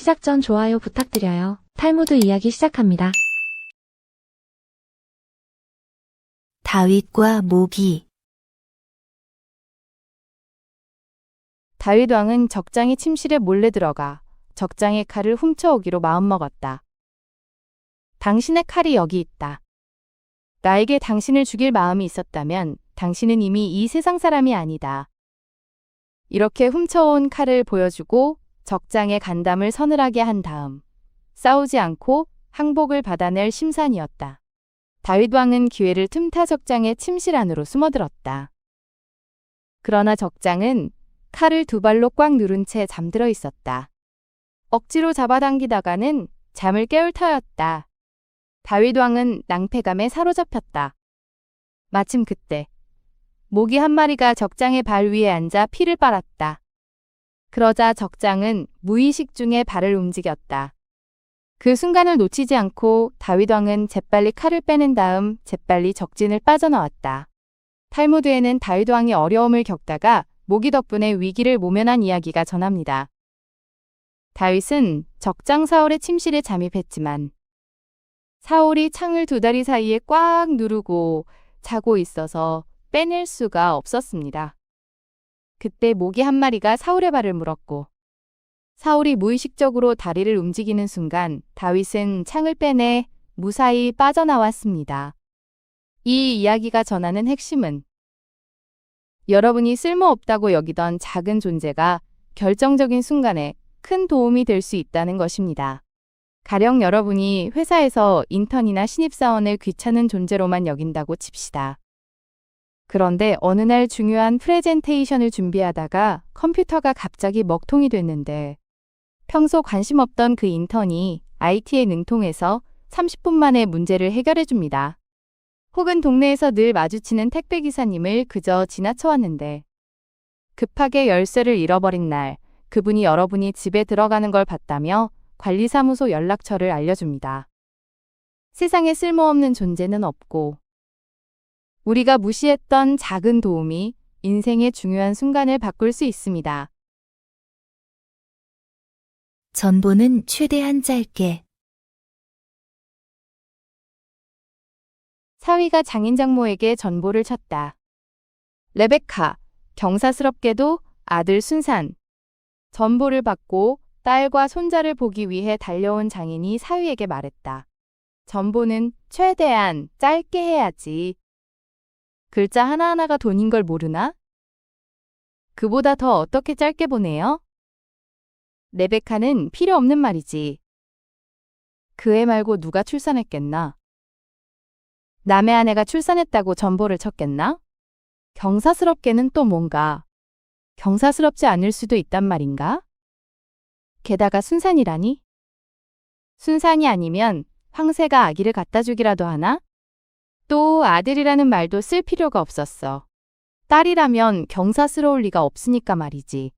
시작 전 좋아요 부탁드려요. 탈무드 이야기 시작합니다. 다윗과 모기. 다윗 왕은 적장의 침실에 몰래 들어가 적장의 칼을 훔쳐오기로 마음먹었다. 당신의 칼이 여기 있다. 나에게 당신을 죽일 마음이 있었다면 당신은 이미 이 세상 사람이 아니다. 이렇게 훔쳐온 칼을 보여주고 적장의 간담을 서늘하게 한 다음 싸우지 않고 항복을 받아낼 심산이었다. 다윗 왕은 기회를 틈타 적장의 침실 안으로 숨어들었다. 그러나 적장은 칼을 두 발로 꽉 누른 채 잠들어 있었다. 억지로 잡아당기다가는 잠을 깨울 터였다. 다윗 왕은 낭패감에 사로잡혔다. 마침 그때 모기 한 마리가 적장의 발 위에 앉아 피를 빨았다. 그러자 적장은 무의식 중에 발을 움직였다. 그 순간을 놓치지 않고 다윗 왕은 재빨리 칼을 빼낸 다음 재빨리 적진을 빠져나왔다. 탈무드에는 다윗 왕이 어려움을 겪다가 모기 덕분에 위기를 모면한 이야기가 전합니다. 다윗은 적장 사울의 침실에 잠입했지만 사울이 창을 두 다리 사이에 꽉 누르고 자고 있어서 빼낼 수가 없었습니다. 그때 모기 한 마리가 사울의 발을 물었고 사울이 무의식적으로 다리를 움직이는 순간 다윗은 창을 빼내 무사히 빠져나왔습니다. 이 이야기가 전하는 핵심은 여러분이 쓸모없다고 여기던 작은 존재가 결정적인 순간에 큰 도움이 될 수 있다는 것입니다. 가령 여러분이 회사에서 인턴이나 신입사원을 귀찮은 존재로만 여긴다고 칩시다. 그런데 어느 날 중요한 프레젠테이션을 준비하다가 컴퓨터가 갑자기 먹통이 됐는데 평소 관심 없던 그 인턴이 IT에 능통해서 30분 만에 문제를 해결해 줍니다. 혹은 동네에서 늘 마주치는 택배기사님을 그저 지나쳐 왔는데 급하게 열쇠를 잃어버린 날 그분이 여러분이 집에 들어가는 걸 봤다며 관리사무소 연락처를 알려줍니다. 세상에 쓸모없는 존재는 없고 우리가 무시했던 작은 도움이 인생의 중요한 순간을 바꿀 수 있습니다. 전보는 최대한 짧게. 사위가 장인 장모에게 전보를 쳤다. 레베카, 경사스럽게도 아들 순산. 전보를 받고 딸과 손자를 보기 위해 달려온 장인이 사위에게 말했다. 전보는 최대한 짧게 해야지. 글자 하나하나가 돈인 걸 모르나? 그보다 더 어떻게 짧게 보내요? 레베카는 필요 없는 말이지. 그 애 말고 누가 출산했겠나? 남의 아내가 출산했다고 전보를 쳤겠나? 경사스럽게는 또 뭔가? 경사스럽지 않을 수도 있단 말인가? 게다가 순산이라니? 순산이 아니면 황새가 아기를 갖다 주기라도 하나? 또 아들이라는 말도 쓸 필요가 없었어. 딸이라면 경사스러울 리가 없으니까 말이지.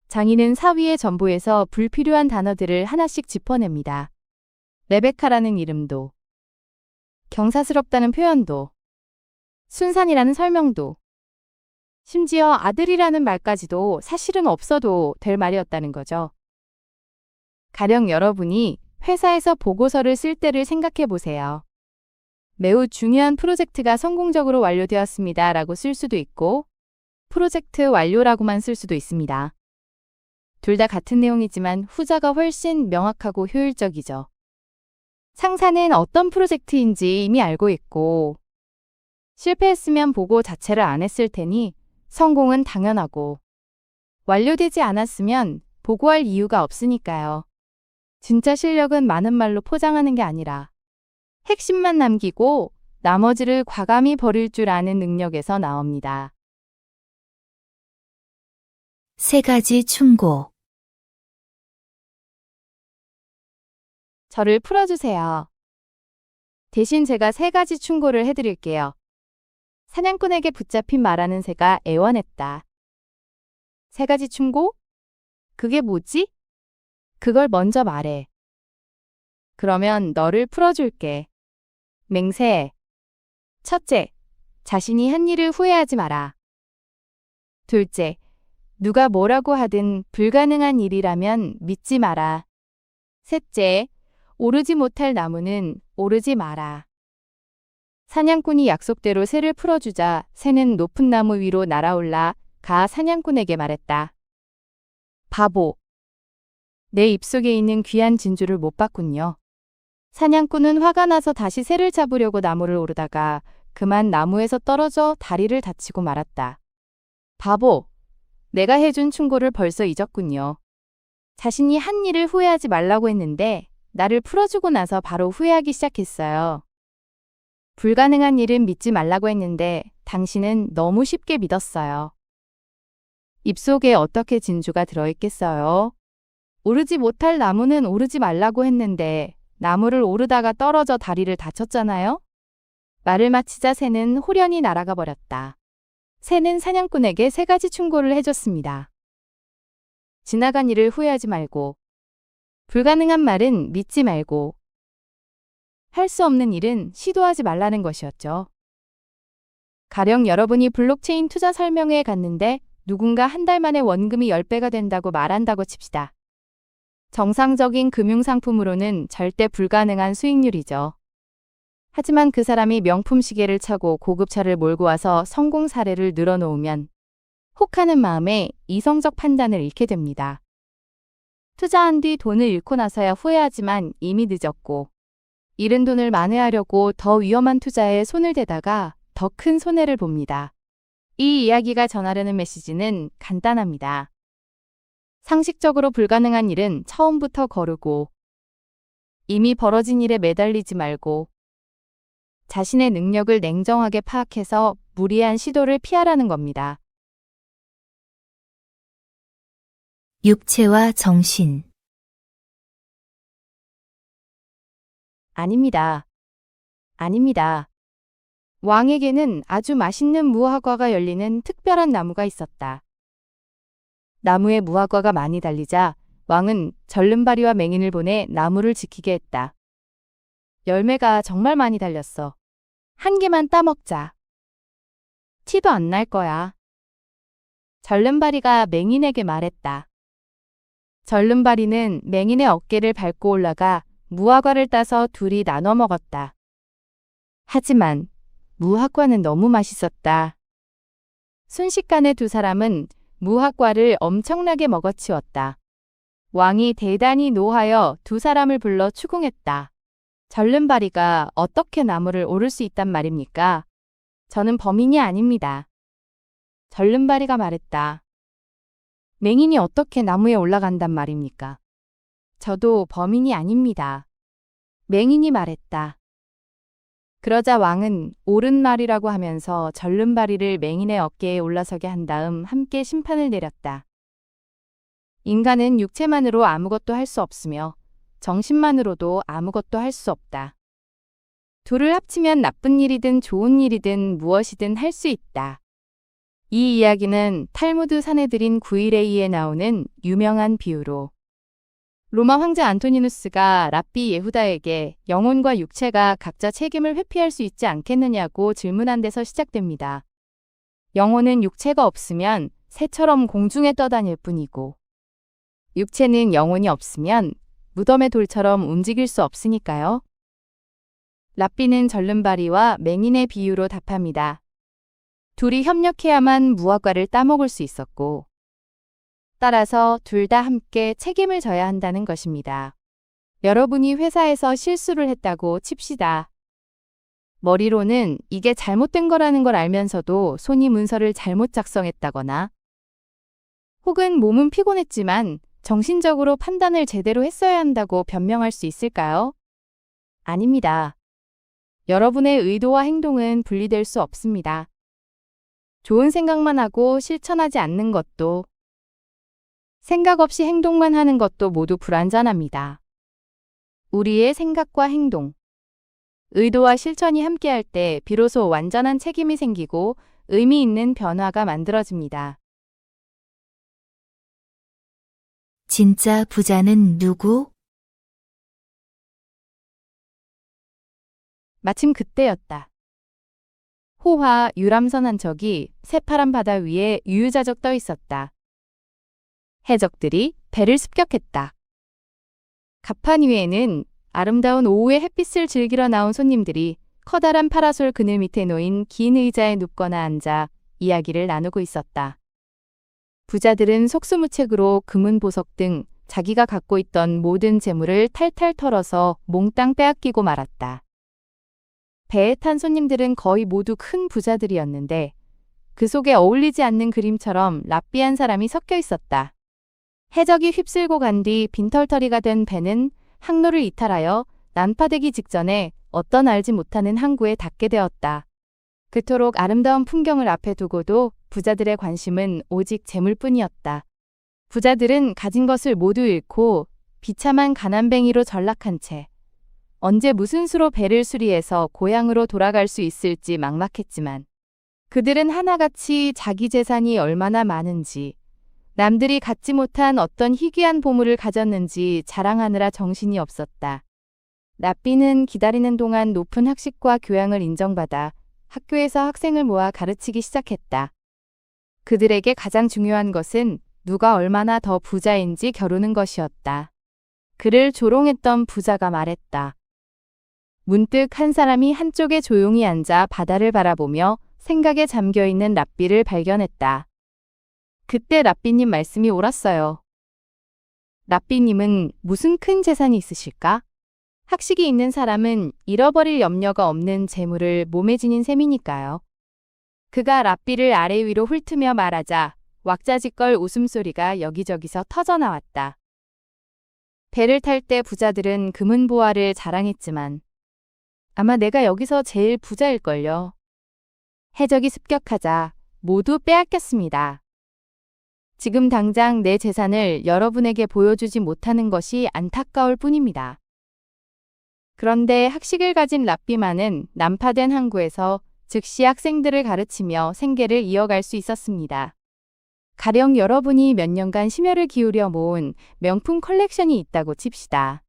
장인은 사위의 전보에서 불필요한 단어들을 하나씩 짚어냅니다. 레베카라는 이름도, 경사스럽다는 표현도, 순산이라는 설명도, 심지어 아들이라는 말까지도 사실은 없어도 될 말이었다는 거죠. 가령 여러분이 회사에서 보고서를 쓸 때를 생각해 보세요. 매우 중요한 프로젝트가 성공적으로 완료되었습니다 라고 쓸 수도 있고 프로젝트 완료라고만 쓸 수도 있습니다. 둘 다 같은 내용이지만 후자가 훨씬 명확하고 효율적이죠. 상사는 어떤 프로젝트인지 이미 알고 있고 실패했으면 보고 자체를 안 했을 테니 성공은 당연하고 완료되지 않았으면 보고할 이유가 없으니까요. 진짜 실력은 많은 말로 포장하는 게 아니라 핵심만 남기고 나머지를 과감히 버릴 줄 아는 능력에서 나옵니다. 세 가지 충고. 저를 풀어주세요. 대신 제가 세 가지 충고를 해드릴게요. 사냥꾼에게 붙잡힌 말하는 새가 애원했다. 세 가지 충고? 그게 뭐지? 그걸 먼저 말해. 그러면 너를 풀어줄게. 맹세. 첫째, 자신이 한 일을 후회하지 마라. 둘째, 누가 뭐라고 하든 불가능한 일이라면 믿지 마라. 셋째, 오르지 못할 나무는 오르지 마라. 사냥꾼이 약속대로 새를 풀어주자 새는 높은 나무 위로 날아올라 가 사냥꾼에게 말했다. 바보. 내 입속에 있는 귀한 진주를 못 봤군요. 사냥꾼은 화가 나서 다시 새를 잡으려고 나무를 오르다가 그만 나무에서 떨어져 다리를 다치고 말았다. 바보. 내가 해준 충고를 벌써 잊었군요. 자신이 한 일을 후회하지 말라고 했는데 나를 풀어주고 나서 바로 후회하기 시작했어요. 불가능한 일은 믿지 말라고 했는데 당신은 너무 쉽게 믿었어요. 입속에 어떻게 진주가 들어있겠어요? 오르지 못할 나무는 오르지 말라고 했는데 나무를 오르다가 떨어져 다리를 다쳤잖아요? 말을 마치자 새는 호련히 날아가 버렸다. 새는 사냥꾼에게 3가지 충고를 해줬습니다. 지나간 일을 후회하지 말고, 불가능한 말은 믿지 말고, 할 수 없는 일은 시도하지 말라는 것이었죠. 가령 여러분이 블록체인 투자 설명회에 갔는데 누군가 한 달 만에 원금이 10배가 된다고 말한다고 칩시다. 정상적인 금융상품으로는 절대 불가능한 수익률이죠. 하지만 그 사람이 명품 시계를 차고 고급차를 몰고 와서 성공 사례를 늘어놓으면 혹하는 마음에 이성적 판단을 잃게 됩니다. 투자한 뒤 돈을 잃고 나서야 후회하지만 이미 늦었고, 잃은 돈을 만회하려고 더 위험한 투자에 손을 대다가 더 큰 손해를 봅니다. 이 이야기가 전하려는 메시지는 간단합니다. 상식적으로 불가능한 일은 처음부터 거르고, 이미 벌어진 일에 매달리지 말고, 자신의 능력을 냉정하게 파악해서 무리한 시도를 피하라는 겁니다. 육체와 정신. 아닙니다. 아닙니다. 왕에게는 아주 맛있는 무화과가 열리는 특별한 나무가 있었다. 나무에 무화과가 많이 달리자 왕은 절름발이와 맹인을 보내 나무를 지키게 했다. 열매가 정말 많이 달렸어. 한 개만 따먹자. 티도 안 날 거야. 절름발이가 맹인에게 말했다. 절름발이는 맹인의 어깨를 밟고 올라가 무화과를 따서 둘이 나눠 먹었다. 하지만 무화과는 너무 맛있었다. 순식간에 두 사람은 무화과를 엄청나게 먹어치웠다. 왕이 대단히 노하여 두 사람을 불러 추궁했다. 절름발이가 어떻게 나무를 오를 수 있단 말입니까? 저는 범인이 아닙니다. 절름발이가 말했다. 맹인이 어떻게 나무에 올라간단 말입니까? 저도 범인이 아닙니다. 맹인이 말했다. 그러자 왕은 옳은 말이라고 하면서 절름발이를 맹인의 어깨에 올라서게 한 다음 함께 심판을 내렸다. 인간은 육체만으로 아무것도 할 수 없으며 정신만으로도 아무것도 할 수 없다. 둘을 합치면 나쁜 일이든 좋은 일이든 무엇이든 할 수 있다. 이 이야기는 탈무드 사내들인 9일에이에 나오는 유명한 비유로 로마 황제 안토니누스가 랍비 예후다에게 영혼과 육체가 각자 책임을 회피할 수 있지 않겠느냐고 질문한 데서 시작됩니다. 영혼은 육체가 없으면 새처럼 공중에 떠다닐 뿐이고, 육체는 영혼이 없으면 무덤의 돌처럼 움직일 수 없으니까요. 랍비는 절름발이와 맹인의 비유로 답합니다. 둘이 협력해야만 무화과를 따먹을 수 있었고, 따라서 둘 다 함께 책임을 져야 한다는 것입니다. 여러분이 회사에서 실수를 했다고 칩시다. 머리로는 이게 잘못된 거라는 걸 알면서도 손이 문서를 잘못 작성했다거나, 혹은 몸은 피곤했지만 정신적으로 판단을 제대로 했어야 한다고 변명할 수 있을까요? 아닙니다. 여러분의 의도와 행동은 분리될 수 없습니다. 좋은 생각만 하고 실천하지 않는 것도, 생각 없이 행동만 하는 것도 모두 불완전합니다. 우리의 생각과 행동, 의도와 실천이 함께할 때 비로소 완전한 책임이 생기고 의미 있는 변화가 만들어집니다. 진짜 부자는 누구? 마침 그때였다. 호화 유람선 한 척이 새파란 바다 위에 유유자적 떠 있었다. 해적들이 배를 습격했다. 갑판 위에는 아름다운 오후의 햇빛을 즐기러 나온 손님들이 커다란 파라솔 그늘 밑에 놓인 긴 의자에 눕거나 앉아 이야기를 나누고 있었다. 부자들은 속수무책으로 금은 보석 등 자기가 갖고 있던 모든 재물을 탈탈 털어서 몽땅 빼앗기고 말았다. 배에 탄 손님들은 거의 모두 큰 부자들이었는데 그 속에 어울리지 않는 그림처럼 랍비한 사람이 섞여 있었다. 해적이 휩쓸고 간 뒤 빈털터리가 된 배는 항로를 이탈하여 난파되기 직전에 어떤 알지 못하는 항구에 닿게 되었다. 그토록 아름다운 풍경을 앞에 두고도 부자들의 관심은 오직 재물뿐이었다. 부자들은 가진 것을 모두 잃고 비참한 가난뱅이로 전락한 채 언제 무슨 수로 배를 수리해서 고향으로 돌아갈 수 있을지 막막했지만 그들은 하나같이 자기 재산이 얼마나 많은지 남들이 갖지 못한 어떤 희귀한 보물을 가졌는지 자랑하느라 정신이 없었다. 랍비는 기다리는 동안 높은 학식과 교양을 인정받아 학교에서 학생을 모아 가르치기 시작했다. 그들에게 가장 중요한 것은 누가 얼마나 더 부자인지 겨루는 것이었다. 그를 조롱했던 부자가 말했다. 문득 한 사람이 한쪽에 조용히 앉아 바다를 바라보며 생각에 잠겨있는 랍비를 발견했다. 그때 랍비님 말씀이 옳았어요. 랍비님은 무슨 큰 재산이 있으실까? 학식이 있는 사람은 잃어버릴 염려가 없는 재물을 몸에 지닌 셈이니까요. 그가 랍비를 아래 위로 훑으며 말하자 왁자지껄 웃음소리가 여기저기서 터져나왔다. 배를 탈 때 부자들은 금은 보화를 자랑했지만 아마 내가 여기서 제일 부자일걸요. 해적이 습격하자 모두 빼앗겼습니다. 지금 당장 내 재산을 여러분에게 보여주지 못하는 것이 안타까울 뿐입니다. 그런데 학식을 가진 랍비만은 난파된 항구에서 즉시 학생들을 가르치며 생계를 이어갈 수 있었습니다. 가령 여러분이 몇 년간 심혈을 기울여 모은 명품 컬렉션이 있다고 칩시다.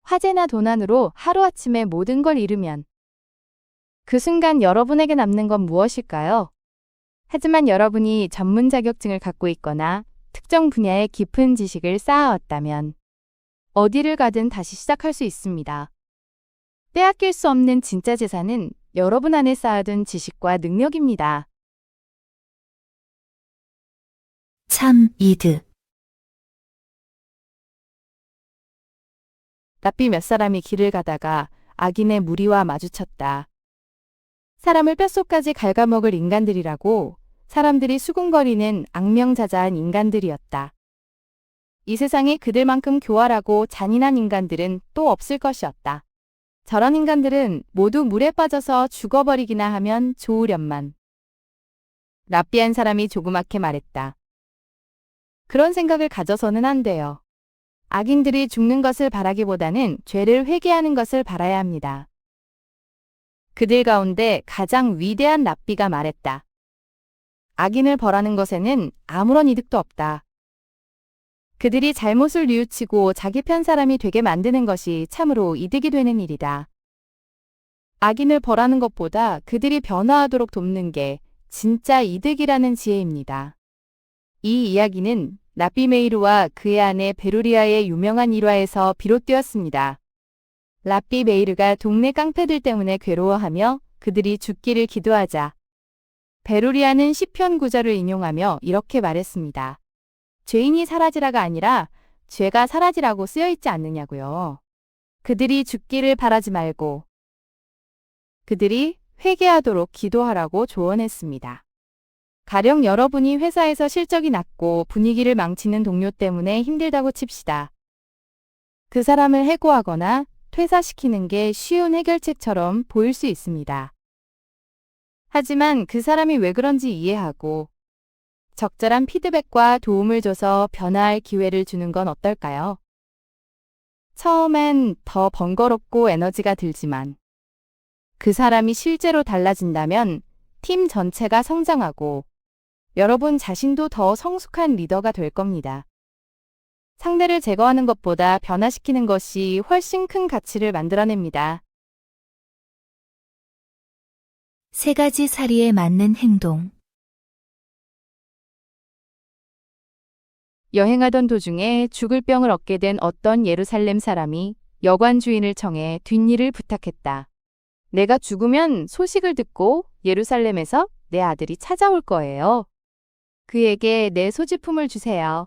화재나 도난으로 하루아침에 모든 걸 잃으면 그 순간 여러분에게 남는 건 무엇일까요? 하지만 여러분이 전문 자격증을 갖고 있거나 특정 분야의 깊은 지식을 쌓아왔다면 어디를 가든 다시 시작할 수 있습니다. 빼앗길 수 없는 진짜 재산은 여러분 안에 쌓아둔 지식과 능력입니다. 참 이득. 랍비 몇 사람이 길을 가다가 악인의 무리와 마주쳤다. 사람을 뼛속까지 갉아먹을 인간들이라고 사람들이 수군거리는 악명자자한 인간들이었다. 이 세상에 그들만큼 교활하고 잔인한 인간들은 또 없을 것이었다. 저런 인간들은 모두 물에 빠져서 죽어버리기나 하면 좋으련만. 랍비한 사람이 조그맣게 말했다. 그런 생각을 가져서는 안 돼요. 악인들이 죽는 것을 바라기보다는 죄를 회개하는 것을 바라야 합니다. 그들 가운데 가장 위대한 랍비가 말했다. 악인을 벌하는 것에는 아무런 이득도 없다. 그들이 잘못을 뉘우치고 자기 편 사람이 되게 만드는 것이 참으로 이득이 되는 일이다. 악인을 벌하는 것보다 그들이 변화하도록 돕는 게 진짜 이득이라는 지혜입니다. 이 이야기는 랍비 메이르와 그의 아내 베루리아의 유명한 일화에서 비롯되었습니다. 랍비 메이르가 동네 깡패들 때문에 괴로워하며 그들이 죽기를 기도하자 베루리아는 시편 구절을 인용하며 이렇게 말했습니다. 죄인이 사라지라가 아니라 죄가 사라지라고 쓰여있지 않느냐고요. 그들이 죽기를 바라지 말고 그들이 회개하도록 기도하라고 조언했습니다. 가령 여러분이 회사에서 실적이 낮고 분위기를 망치는 동료 때문에 힘들다고 칩시다. 그 사람을 해고하거나 퇴사시키는 게 쉬운 해결책처럼 보일 수 있습니다. 하지만 그 사람이 왜 그런지 이해하고 적절한 피드백과 도움을 줘서 변화할 기회를 주는 건 어떨까요? 처음엔 더 번거롭고 에너지가 들지만 그 사람이 실제로 달라진다면 팀 전체가 성장하고 여러분 자신도 더 성숙한 리더가 될 겁니다. 상대를 제거하는 것보다 변화시키는 것이 훨씬 큰 가치를 만들어냅니다. 3가지 사리에 맞는 행동. 여행하던 도중에 죽을 병을 얻게 된 어떤 예루살렘 사람이 여관 주인을 청해 뒷일을 부탁했다. 내가 죽으면 소식을 듣고 예루살렘에서 내 아들이 찾아올 거예요. 그에게 내 소지품을 주세요.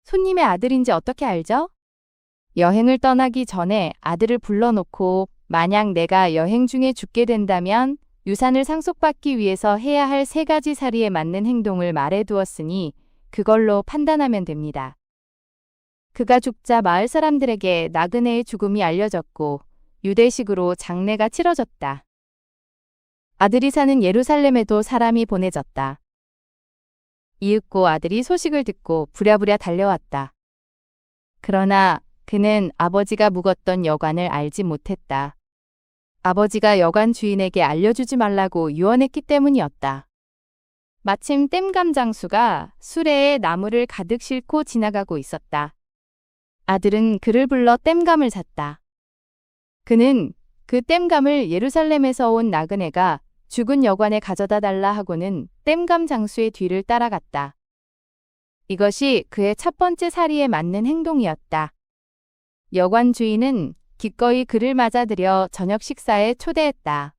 손님의 아들인지 어떻게 알죠? 여행을 떠나기 전에 아들을 불러놓고 만약 내가 여행 중에 죽게 된다면 유산을 상속받기 위해서 해야 할 3가지 사리에 맞는 행동을 말해두었으니 그걸로 판단하면 됩니다. 그가 죽자 마을 사람들에게 나그네의 죽음이 알려졌고 유대식으로 장례가 치러졌다. 아들이 사는 예루살렘에도 사람이 보내졌다. 이윽고 아들이 소식을 듣고 부랴부랴 달려왔다. 그러나 그는 아버지가 묵었던 여관을 알지 못했다. 아버지가 여관 주인에게 알려주지 말라고 유언했기 때문이었다. 마침 뗏감 장수가 수레에 나무를 가득 싣고 지나가고 있었다. 아들은 그를 불러 뗏감을 샀다. 그는 그 뗏감을 예루살렘에서 온 나그네가 죽은 여관에 가져다 달라 하고는 뗏감 장수의 뒤를 따라갔다. 이것이 그의 첫 번째 사리에 맞는 행동이었다. 여관 주인은 기꺼이 그를 맞아들여 저녁 식사에 초대했다.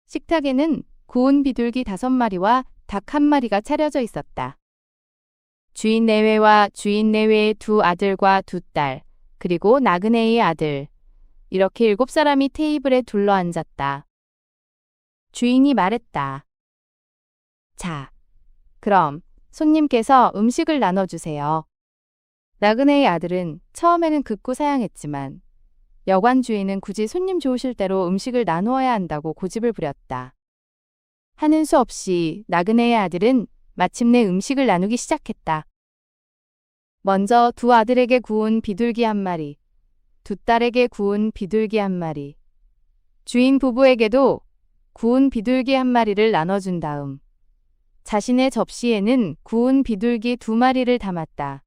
식탁에는 구운 비둘기 5마리와 닭 1마리가 차려져 있었다. 주인 내외와 주인 내외의 2 아들과 2 딸, 그리고 나그네의 아들, 이렇게 7사람이 테이블에 둘러 앉았다. 주인이 말했다. 자, 그럼 손님께서 음식을 나눠주세요. 나그네의 아들은 처음에는 극구 사양했지만 여관 주인은 굳이 손님 좋으실 대로 음식을 나누어야 한다고 고집을 부렸다. 하는 수 없이 나그네의 아들은 마침내 음식을 나누기 시작했다. 먼저 2 아들에게 구운 비둘기 1마리, 2 딸에게 구운 비둘기 1마리, 주인 부부에게도 구운 비둘기 1마리를 나눠준 다음 자신의 접시에는 구운 비둘기 2마리를 담았다.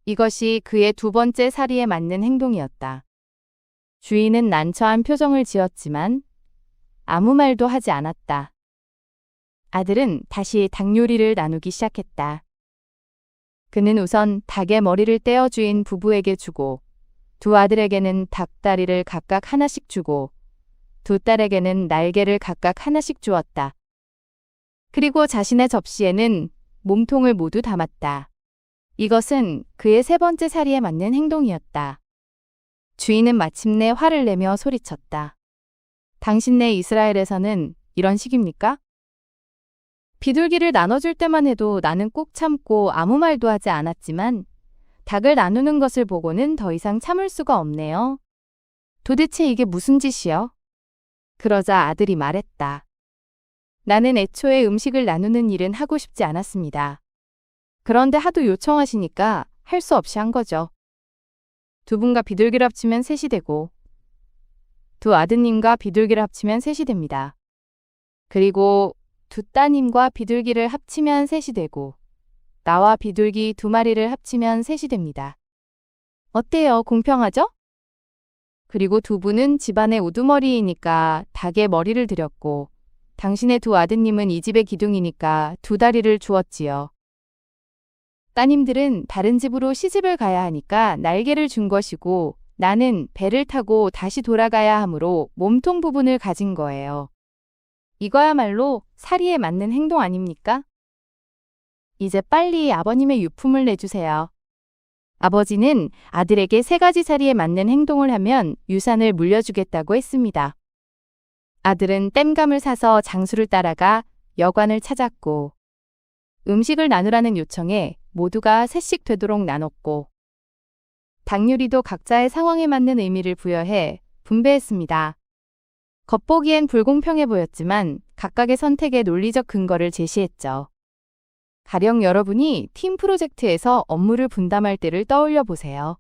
이것이 그의 2번째 사리에 맞는 행동이었다. 주인은 난처한 표정을 지었지만 아무 말도 하지 않았다. 아들은 다시 닭 요리를 나누기 시작했다. 그는 우선 닭의 머리를 떼어 주인 부부에게 주고 2 아들에게는 닭다리를 각각 하나씩 주고 2 딸에게는 날개를 각각 하나씩 주었다. 그리고 자신의 접시에는 몸통을 모두 담았다. 이것은 그의 3번째 사리에 맞는 행동이었다. 주인은 마침내 화를 내며 소리쳤다. 당신네 이스라엘에서는 이런 식입니까? 비둘기를 나눠줄 때만 해도 나는 꼭 참고 아무 말도 하지 않았지만 닭을 나누는 것을 보고는 더 이상 참을 수가 없네요. 도대체 이게 무슨 짓이요? 그러자 아들이 말했다. 나는 애초에 음식을 나누는 일은 하고 싶지 않았습니다. 그런데 하도 요청하시니까 할 수 없이 한 거죠. 2 분과 비둘기를 합치면 3이 되고 2 아드님과 비둘기를 합치면 3이 됩니다. 그리고 2 따님과 비둘기를 합치면 3이 되고 나와 비둘기 2마리를 합치면 3이 됩니다. 어때요? 공평하죠? 그리고 2 분은 집안의 우두머리이니까 닭의 머리를 드렸고 당신의 2 아드님은 이 집의 기둥이니까 2 다리를 주었지요. 따님들은 다른 집으로 시집을 가야 하니까 날개를 준 것이고 나는 배를 타고 다시 돌아가야 하므로 몸통 부분을 가진 거예요. 이거야말로 사리에 맞는 행동 아닙니까? 이제 빨리 아버님의 유품을 내주세요. 아버지는 아들에게 3가지 사리에 맞는 행동을 하면 유산을 물려주겠다고 했습니다. 아들은 뗏감을 사서 장수를 따라가 여관을 찾았고 음식을 나누라는 요청에 모두가 3씩 되도록 나눴고 닭 요리도 각자의 상황에 맞는 의미를 부여해 분배했습니다. 겉보기엔 불공평해 보였지만 각각의 선택에 논리적 근거를 제시했죠. 가령 여러분이 팀 프로젝트에서 업무를 분담할 때를 떠올려 보세요.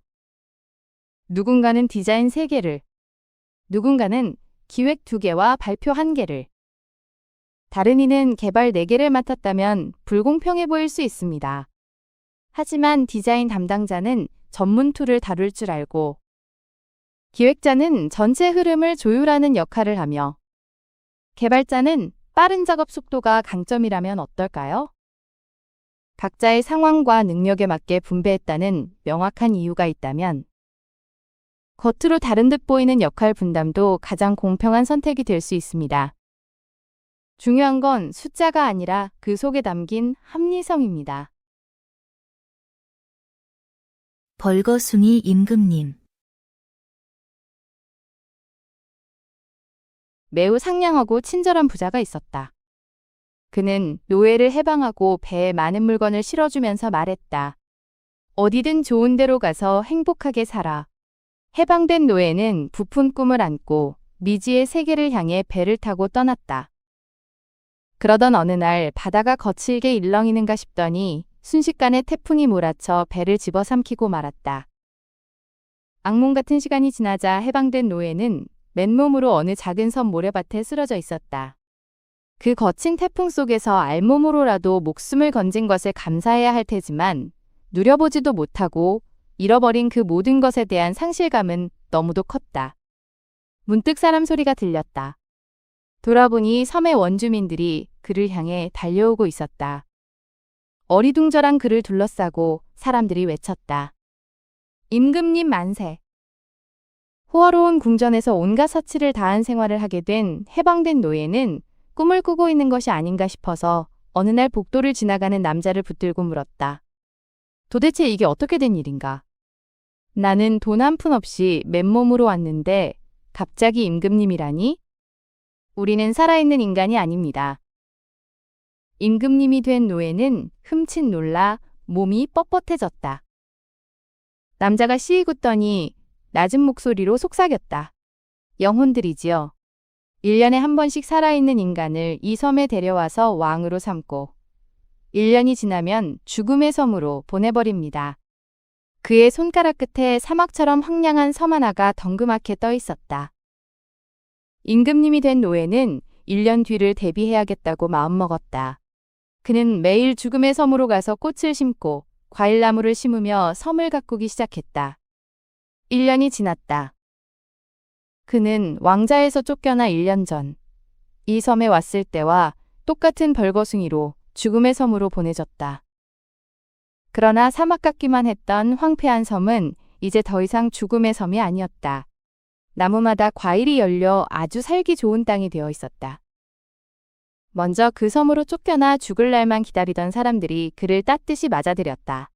누군가는 디자인 3개를, 누군가는 기획 2개와 발표 1개를, 다른 이는 개발 4개를 맡았다면 불공평해 보일 수 있습니다. 하지만 디자인 담당자는 전문 툴을 다룰 줄 알고 기획자는 전체 흐름을 조율하는 역할을 하며 개발자는 빠른 작업 속도가 강점이라면 어떨까요? 각자의 상황과 능력에 맞게 분배했다는 명확한 이유가 있다면 겉으로 다른 듯 보이는 역할 분담도 가장 공평한 선택이 될 수 있습니다. 중요한 건 숫자가 아니라 그 속에 담긴 합리성입니다. 벌거숭이 임금님. 매우 상냥하고 친절한 부자가 있었다. 그는 노예를 해방하고 배에 많은 물건을 실어주면서 말했다. 어디든 좋은 데로 가서 행복하게 살아. 해방된 노예는 부푼 꿈을 안고 미지의 세계를 향해 배를 타고 떠났다. 그러던 어느 날 바다가 거칠게 일렁이는가 싶더니 순식간에 태풍이 몰아쳐 배를 집어삼키고 말았다. 악몽 같은 시간이 지나자 해방된 노예는 맨몸으로 어느 작은 섬 모래밭에 쓰러져 있었다. 그 거친 태풍 속에서 알몸으로라도 목숨을 건진 것에 감사해야 할 테지만 누려보지도 못하고 잃어버린 그 모든 것에 대한 상실감은 너무도 컸다. 문득 사람 소리가 들렸다. 돌아보니 섬의 원주민들이 그를 향해 달려오고 있었다. 어리둥절한 그를 둘러싸고 사람들이 외쳤다. 임금님 만세! 호화로운 궁전에서 온갖 사치를 다한 생활을 하게 된 해방된 노예는 꿈을 꾸고 있는 것이 아닌가 싶어서 어느 날 복도를 지나가는 남자를 붙들고 물었다. 도대체 이게 어떻게 된 일인가? 나는 돈 한 푼 없이 맨몸으로 왔는데 갑자기 임금님이라니? 우리는 살아있는 인간이 아닙니다. 임금님이 된 노예는 흠칫 놀라 몸이 뻣뻣해졌다. 남자가 시익 웃더니 낮은 목소리로 속삭였다. 영혼들이지요. 1년에 한 번씩 살아있는 인간을 이 섬에 데려와서 왕으로 삼고 1년이 지나면 죽음의 섬으로 보내버립니다. 그의 손가락 끝에 사막처럼 황량한 섬 하나가 덩그맣게 떠 있었다. 임금님이 된 노예는 1년 뒤를 대비해야겠다고 마음먹었다. 그는 매일 죽음의 섬으로 가서 꽃을 심고 과일나무를 심으며 섬을 가꾸기 시작했다. 1년이 지났다. 그는 왕자에서 쫓겨나 1년 전 이 섬에 왔을 때와 똑같은 벌거숭이로 죽음의 섬으로 보내졌다. 그러나 사막 같기만 했던 황폐한 섬은 이제 더 이상 죽음의 섬이 아니었다. 나무마다 과일이 열려 아주 살기 좋은 땅이 되어 있었다. 먼저 그 섬으로 쫓겨나 죽을 날만 기다리던 사람들이 그를 따뜻이 맞아들였다.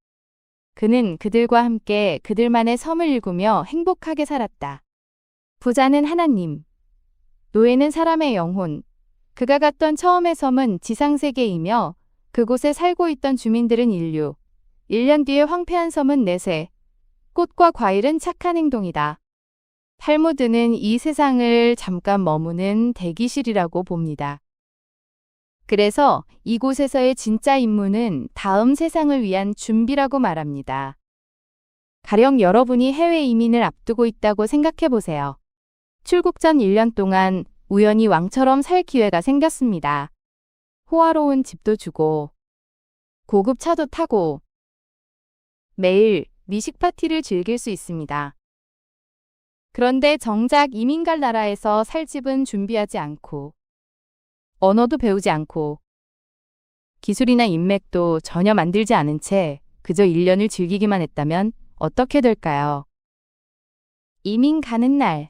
그는 그들과 함께 그들만의 섬을 일구며 행복하게 살았다. 부자는 하나님, 노예는 사람의 영혼, 그가 갔던 처음의 섬은 지상세계이며 그곳에 살고 있던 주민들은 인류, 1년 뒤에 황폐한 섬은 내세, 꽃과 과일은 착한 행동이다. 탈무드는 이 세상을 잠깐 머무는 대기실이라고 봅니다. 그래서 이곳에서의 진짜 임무는 다음 세상을 위한 준비라고 말합니다. 가령 여러분이 해외 이민을 앞두고 있다고 생각해 보세요. 출국 전 1년 동안 우연히 왕처럼 살 기회가 생겼습니다. 호화로운 집도 주고, 고급 차도 타고, 매일 미식 파티를 즐길 수 있습니다. 그런데 정작 이민 갈 나라에서 살 집은 준비하지 않고, 언어도 배우지 않고, 기술이나 인맥도 전혀 만들지 않은 채 그저 1년을 즐기기만 했다면 어떻게 될까요? 이민 가는 날,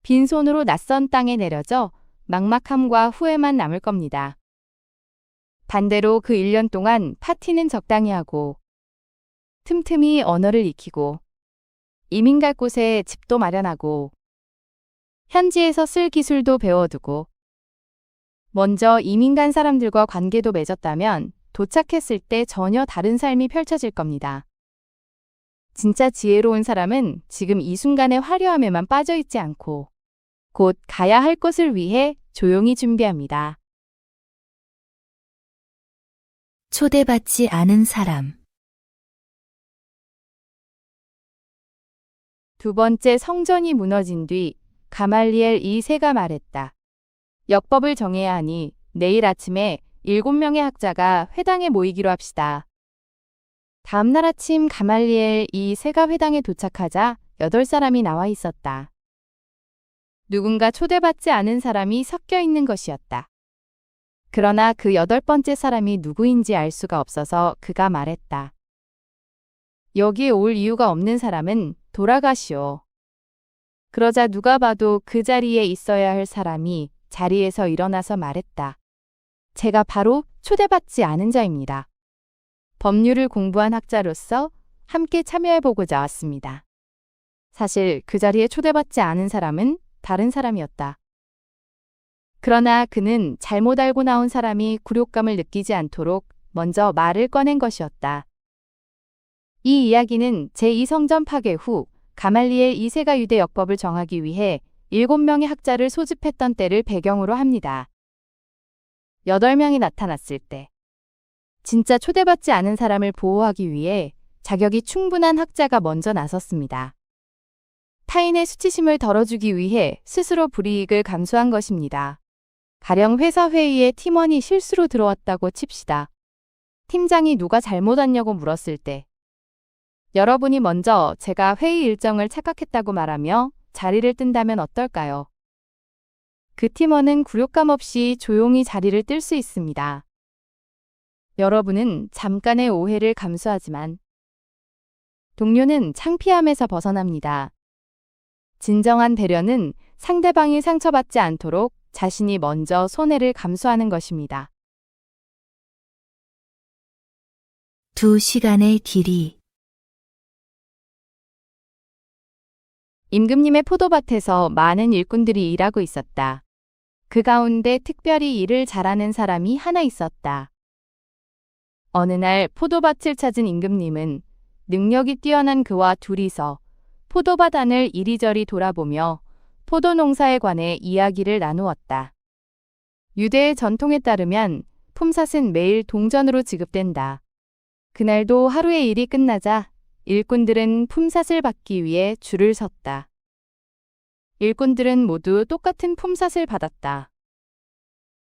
빈손으로 낯선 땅에 내려져 막막함과 후회만 남을 겁니다. 반대로 그 1년 동안 파티는 적당히 하고, 틈틈이 언어를 익히고, 이민 갈 곳에 집도 마련하고, 현지에서 쓸 기술도 배워두고, 먼저 이민 간 사람들과 관계도 맺었다면 도착했을 때 전혀 다른 삶이 펼쳐질 겁니다. 진짜 지혜로운 사람은 지금 이 순간의 화려함에만 빠져있지 않고 곧 가야 할 곳을 위해 조용히 준비합니다. 초대받지 않은 사람. 두 번째 성전이 무너진 뒤 가말리엘 2세가 말했다. 역법을 정해야 하니 내일 아침에 7명의 학자가 회당에 모이기로 합시다. 다음 날 아침 가말리엘 2세가 회당에 도착하자 8사람이 나와 있었다. 누군가 초대받지 않은 사람이 섞여 있는 것이었다. 그러나 그 8번째 사람이 누구인지 알 수가 없어서 그가 말했다. 여기에 올 이유가 없는 사람은 돌아가시오. 그러자 누가 봐도 그 자리에 있어야 할 사람이 자리에서 일어나서 말했다. 제가 바로 초대받지 않은 자입니다. 법률을 공부한 학자로서 함께 참여해보고자 왔습니다. 사실 그 자리에 초대받지 않은 사람은 다른 사람이었다. 그러나 그는 잘못 알고 나온 사람이 굴욕감을 느끼지 않도록 먼저 말을 꺼낸 것이었다. 이 이야기는 제2성전 파괴 후 가말리엘 2세가 유대 역법을 정하기 위해 7명의 학자를 소집했던 때를 배경으로 합니다. 8명이 나타났을 때 진짜 초대받지 않은 사람을 보호하기 위해 자격이 충분한 학자가 먼저 나섰습니다. 타인의 수치심을 덜어주기 위해 스스로 불이익을 감수한 것입니다. 가령 회사 회의에 팀원이 실수로 들어왔다고 칩시다. 팀장이 누가 잘못 왔냐고 물었을 때 여러분이 먼저 제가 회의 일정을 착각했다고 말하며 자리를 뜬다면 어떨까요? 그 팀원은 굴욕감 없이 조용히 자리를 뜰 수 있습니다. 여러분은 잠깐의 오해를 감수하지만 동료는 창피함에서 벗어납니다. 진정한 배려는 상대방이 상처받지 않도록 자신이 먼저 손해를 감수하는 것입니다. 2시간의 길이. 임금님의 포도밭에서 많은 일꾼들이 일하고 있었다. 그 가운데 특별히 일을 잘하는 사람이 하나 있었다. 어느 날 포도밭을 찾은 임금님은 능력이 뛰어난 그와 둘이서 포도밭 안을 이리저리 돌아보며 포도 농사에 관해 이야기를 나누었다. 유대의 전통에 따르면 품삯은 매일 동전으로 지급된다. 그날도 하루의 일이 끝나자 일꾼들은 품삯을 받기 위해 줄을 섰다. 일꾼들은 모두 똑같은 품삯을 받았다.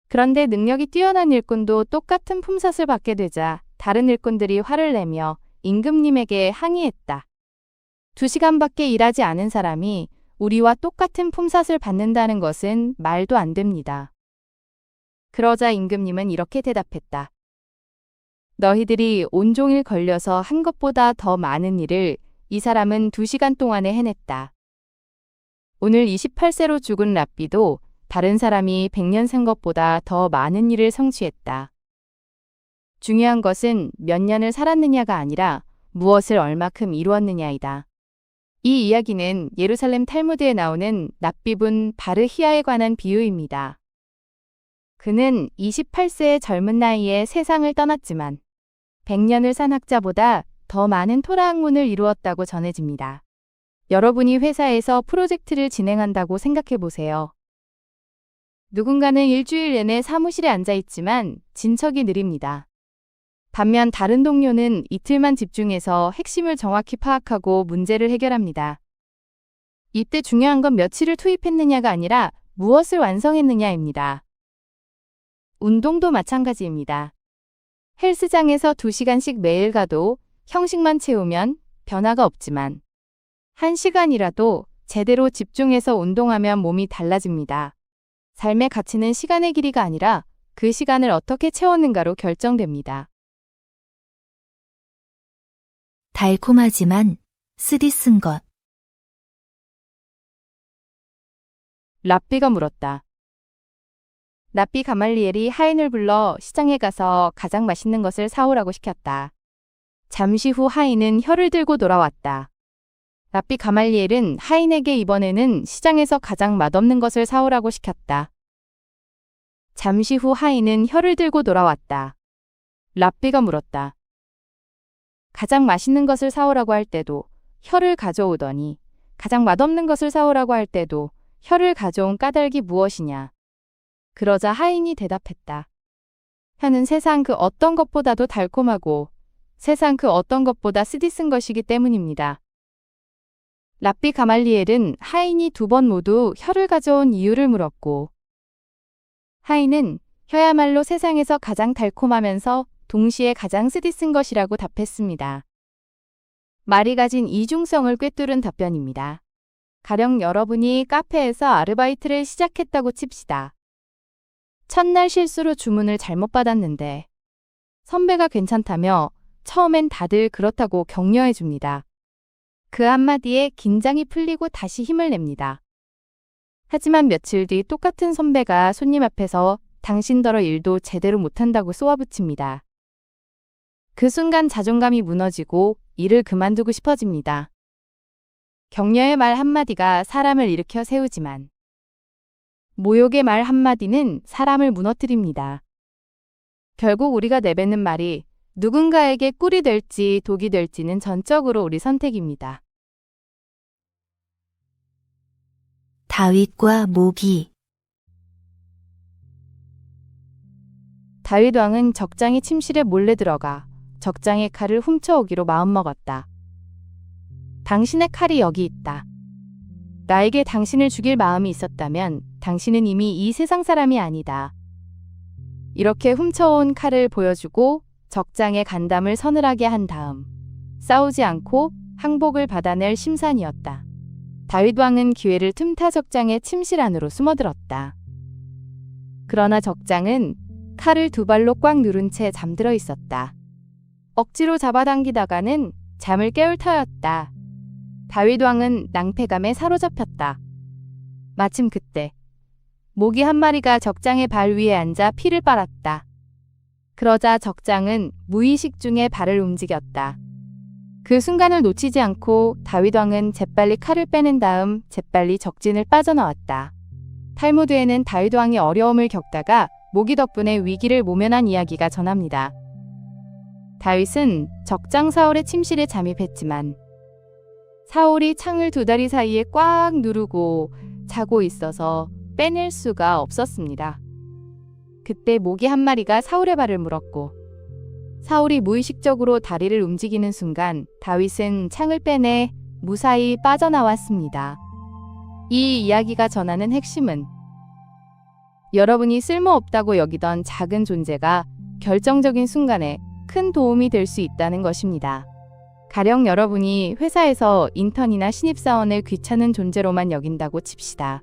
그런데 능력이 뛰어난 일꾼도 똑같은 품삯을 받게 되자 다른 일꾼들이 화를 내며 임금님에게 항의했다. 2시간밖에 일하지 않은 사람이 우리와 똑같은 품삯을 받는다는 것은 말도 안 됩니다. 그러자 임금님은 이렇게 대답했다. 너희들이 온종일 걸려서 한 것보다 더 많은 일을 이 사람은 2시간 동안에 해냈다. 오늘 28세로 죽은 랍비도 다른 사람이 100년 산 것보다 더 많은 일을 성취했다. 중요한 것은 몇 년을 살았느냐가 아니라 무엇을 얼마큼 이루었느냐이다. 이 이야기는 예루살렘 탈무드에 나오는 랍비분 바르히야에 관한 비유입니다. 그는 28세의 젊은 나이에 세상을 떠났지만 100년을 산 학자보다 더 많은 토라 학문을 이루었다고 전해집니다. 여러분이 회사에서 프로젝트를 진행한다고 생각해 보세요. 누군가는 일주일 내내 사무실에 앉아 있지만 진척이 느립니다. 반면 다른 동료는 이틀만 집중해서 핵심을 정확히 파악하고 문제를 해결합니다. 이때 중요한 건 며칠을 투입했느냐가 아니라 무엇을 완성했느냐입니다. 운동도 마찬가지입니다. 헬스장에서 2시간씩 매일 가도 형식만 채우면 변화가 없지만 1시간이라도 제대로 집중해서 운동하면 몸이 달라집니다. 삶의 가치는 시간의 길이가 아니라 그 시간을 어떻게 채웠는가로 결정됩니다. 달콤하지만 쓰디쓴 것. 랍비가 물었다. 랍비 가말리엘이 하인을 불러 시장에 가서 가장 맛있는 것을 사오라고 시켰다. 잠시 후 하인은 혀를 들고 돌아왔다. 랍비 가말리엘은 하인에게 이번에는 시장에서 가장 맛없는 것을 사오라고 시켰다. 잠시 후 하인은 혀를 들고 돌아왔다. 랍비가 물었다. 가장 맛있는 것을 사오라고 할 때도 혀를 가져오더니 가장 맛없는 것을 사오라고 할 때도 혀를 가져온 까닭이 무엇이냐? 그러자 하인이 대답했다. 혀는 세상 그 어떤 것보다도 달콤하고 세상 그 어떤 것보다 쓰디쓴 것이기 때문입니다. 랍비 가말리엘은 하인이 2번 모두 혀를 가져온 이유를 물었고 하인은 혀야말로 세상에서 가장 달콤하면서 동시에 가장 쓰디쓴 것이라고 답했습니다. 말이 가진 이중성을 꿰뚫은 답변입니다. 가령 여러분이 카페에서 아르바이트를 시작했다고 칩시다. 첫날 실수로 주문을 잘못 받았는데 선배가 괜찮다며 처음엔 다들 그렇다고 격려해 줍니다. 그 한마디에 긴장이 풀리고 다시 힘을 냅니다. 하지만 며칠 뒤 똑같은 선배가 손님 앞에서 당신더러 일도 제대로 못한다고 쏘아붙입니다. 그 순간 자존감이 무너지고 일을 그만두고 싶어집니다. 격려의 말 한마디가 사람을 일으켜 세우지만 모욕의 말 한마디는 사람을 무너뜨립니다. 결국 우리가 내뱉는 말이 누군가에게 꿀이 될지 독이 될지는 전적으로 우리 선택입니다. 다윗과 모기. 다윗 왕은 적장의 침실에 몰래 들어가 적장의 칼을 훔쳐오기로 마음먹었다. 당신의 칼이 여기 있다. 나에게 당신을 죽일 마음이 있었다면 당신은 이미 이 세상 사람이 아니다. 이렇게 훔쳐온 칼을 보여주고 적장의 간담을 서늘하게 한 다음 싸우지 않고 항복을 받아낼 심산이었다. 다윗 왕은 기회를 틈타 적장의 침실 안으로 숨어들었다. 그러나 적장은 칼을 두 발로 꽉 누른 채 잠들어 있었다. 억지로 잡아당기다가는 잠을 깨울 터였다. 다윗 왕은 낭패감에 사로잡혔다. 마침 그때 모기 한 마리가 적장의 발 위에 앉아 피를 빨았다. 그러자 적장은 무의식 중에 발을 움직였다. 그 순간을 놓치지 않고 다윗 왕은 재빨리 칼을 빼낸 다음 재빨리 적진을 빠져나왔다. 탈무드에는 다윗 왕이 어려움을 겪다가 모기 덕분에 위기를 모면한 이야기가 전합니다. 다윗은 적장 사울의 침실에 잠입했지만 사울이 창을 두 다리 사이에 꽉 누르고 자고 있어서 빼낼 수가 없었습니다. 그때 모기 한 마리가 사울의 발을 물었고 사울이 무의식적으로 다리를 움직이는 순간 다윗은 창을 빼내 무사히 빠져나왔습니다. 이 이야기가 전하는 핵심은 여러분이 쓸모없다고 여기던 작은 존재가 결정적인 순간에 큰 도움이 될 수 있다는 것입니다. 가령 여러분이 회사에서 인턴이나 신입사원을 귀찮은 존재로만 여긴다고 칩시다.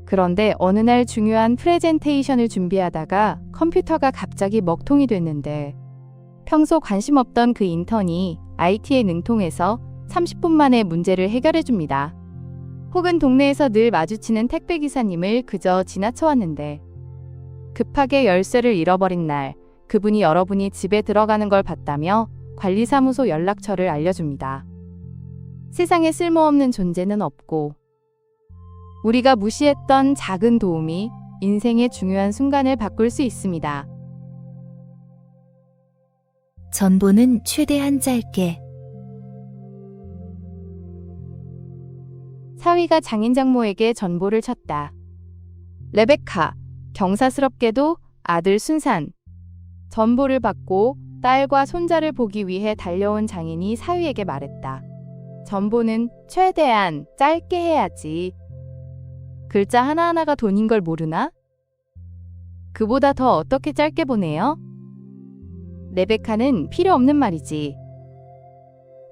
그런데 어느 날 중요한 프레젠테이션을 준비하다가 컴퓨터가 갑자기 먹통이 됐는데 평소 관심 없던 그 인턴이 IT에 능통해서 30분 만에 문제를 해결해 줍니다. 혹은 동네에서 늘 마주치는 택배기사님을 그저 지나쳐왔는데 급하게 열쇠를 잃어버린 날 그분이 여러분이 집에 들어가는 걸 봤다며 관리사무소 연락처를 알려줍니다. 세상에 쓸모없는 존재는 없고 우리가 무시했던 작은 도움이 인생의 중요한 순간을 바꿀 수 있습니다. 전보는 최대한 짧게. 사위가 장인 장모에게 전보를 쳤다. 레베카, 경사스럽게도 아들 순산. 전보를 받고 딸과 손자를 보기 위해 달려온 장인이 사위에게 말했다. 전보는 최대한 짧게 해야지. 글자 하나하나가 돈인 걸 모르나? 그보다 더 어떻게 짧게 보내요? 레베카는 필요 없는 말이지.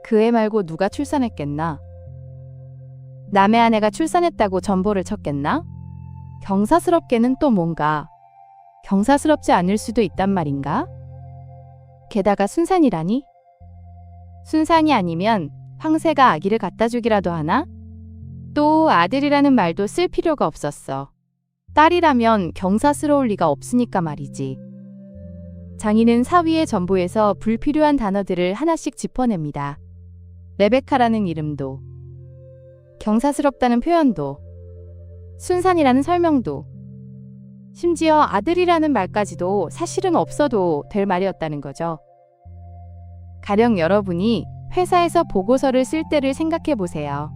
그 애 말고 누가 출산했겠나? 남의 아내가 출산했다고 전보를 쳤겠나? 경사스럽게는 또 뭔가? 경사스럽지 않을 수도 있단 말인가? 게다가 순산이라니? 순산이 아니면 황새가 아기를 갖다 주기라도 하나? 또 아들이라는 말도 쓸 필요가 없었어. 딸이라면 경사스러울 리가 없으니까 말이지. 장인은 사위의 전보에서 불필요한 단어들을 하나씩 짚어냅니다. 레베카라는 이름도, 경사스럽다는 표현도, 순산이라는 설명도, 심지어 아들이라는 말까지도 사실은 없어도 될 말이었다는 거죠. 가령 여러분이 회사에서 보고서를 쓸 때를 생각해 보세요.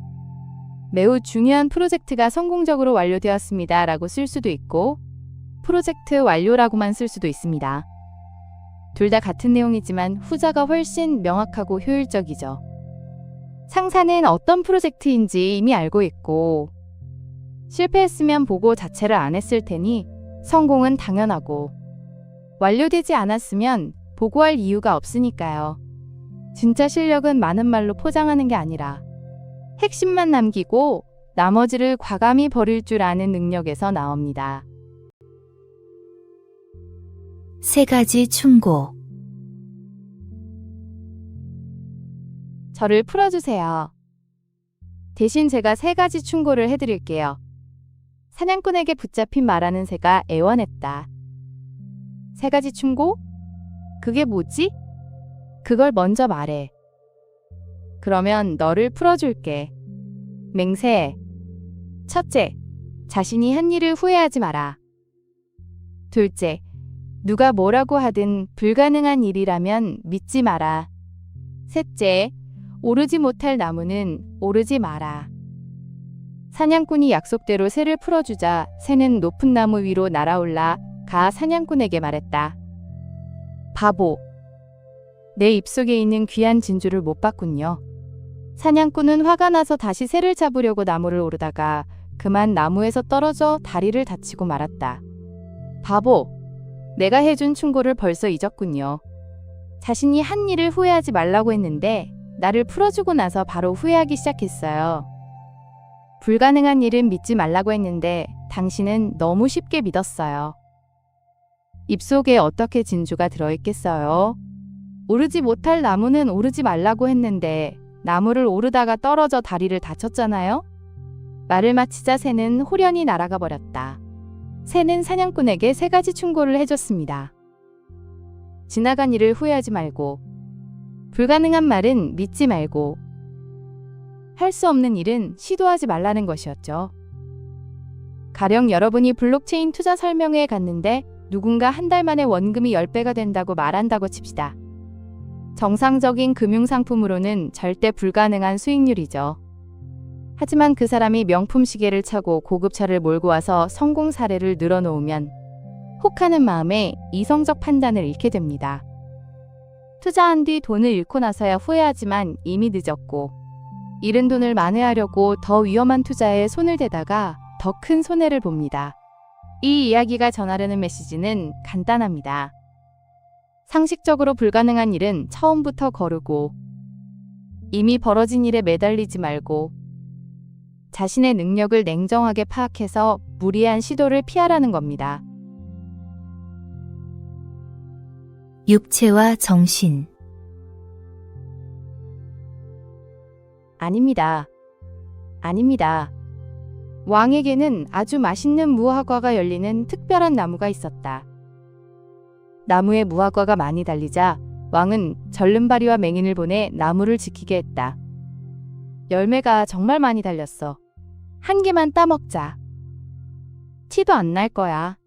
매우 중요한 프로젝트가 성공적으로 완료되었습니다 라고 쓸 수도 있고 프로젝트 완료라고만 쓸 수도 있습니다. 둘 다 같은 내용이지만 후자가 훨씬 명확하고 효율적이죠. 상사는 어떤 프로젝트인지 이미 알고 있고 실패했으면 보고 자체를 안 했을 테니 성공은 당연하고 완료되지 않았으면 보고할 이유가 없으니까요. 진짜 실력은 많은 말로 포장하는 게 아니라 핵심만 남기고 나머지를 과감히 버릴 줄 아는 능력에서 나옵니다. 세 가지 충고. 저를 풀어주세요. 대신 제가 세 가지 충고를 해드릴게요. 사냥꾼에게 붙잡힌 말하는 새가 애원했다. 세 가지 충고? 그게 뭐지? 그걸 먼저 말해. 그러면 너를 풀어줄게. 맹세. 첫째, 자신이 한 일을 후회하지 마라. 둘째, 누가 뭐라고 하든 불가능한 일이라면 믿지 마라. 셋째, 오르지 못할 나무는 오르지 마라. 사냥꾼이 약속대로 새를 풀어주자 새는 높은 나무 위로 날아올라 가 사냥꾼에게 말했다. 바보, 내 입속에 있는 귀한 진주를 못 봤군요. 사냥꾼은 화가 나서 다시 새를 잡으려고 나무를 오르다가 그만 나무에서 떨어져 다리를 다치고 말았다. 바보, 내가 해준 충고를 벌써 잊었군요. 자신이 한 일을 후회하지 말라고 했는데 나를 풀어주고 나서 바로 후회하기 시작했어요. 불가능한 일은 믿지 말라고 했는데 당신은 너무 쉽게 믿었어요. 입속에 어떻게 진주가 들어있겠어요? 오르지 못할 나무는 오르지 말라고 했는데 나무를 오르다가 떨어져 다리를 다쳤잖아요? 말을 마치자 새는 호련히 날아가 버렸다. 새는 사냥꾼에게 세 가지 충고를 해줬습니다. 지나간 일을 후회하지 말고, 불가능한 말은 믿지 말고, 할 수 없는 일은 시도하지 말라는 것이었죠. 가령 여러분이 블록체인 투자 설명회에 갔는데 누군가 한 달 만에 원금이 10배가 된다고 말한다고 칩시다. 정상적인 금융상품으로는 절대 불가능한 수익률이죠. 하지만 그 사람이 명품 시계를 차고 고급차를 몰고 와서 성공 사례를 늘어놓으면 혹하는 마음에 이성적 판단을 잃게 됩니다. 투자한 뒤 돈을 잃고 나서야 후회하지만 이미 늦었고, 잃은 돈을 만회하려고 더 위험한 투자에 손을 대다가 더 큰 손해를 봅니다. 이 이야기가 전하려는 메시지는 간단합니다. 상식적으로 불가능한 일은 처음부터 거르고, 이미 벌어진 일에 매달리지 말고, 자신의 능력을 냉정하게 파악해서 무리한 시도를 피하라는 겁니다. 육체와 정신. 아닙니다. 아닙니다. 왕에게는 아주 맛있는 무화과가 열리는 특별한 나무가 있었다. 나무에 무화과가 많이 달리자 왕은 절름발이와 맹인을 보내 나무를 지키게 했다. 열매가 정말 많이 달렸어. 한 개만 따먹자. 티도 안 날 거야.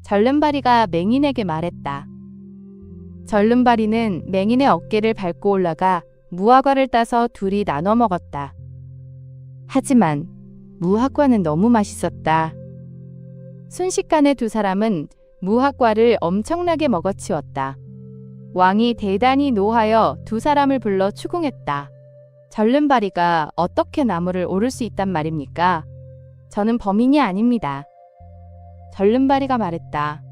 절름발이가 맹인에게 말했다. 절름발이는 맹인의 어깨를 밟고 올라가 무화과를 따서 둘이 나눠 먹었다. 하지만 무화과는 너무 맛있었다. 순식간에 두 사람은 무화과를 엄청나게 먹어치웠다. 왕이 대단히 노하여 두 사람을 불러 추궁했다. 절름발이가 어떻게 나무를 오를 수 있단 말입니까? 저는 범인이 아닙니다. 절름발이가 말했다.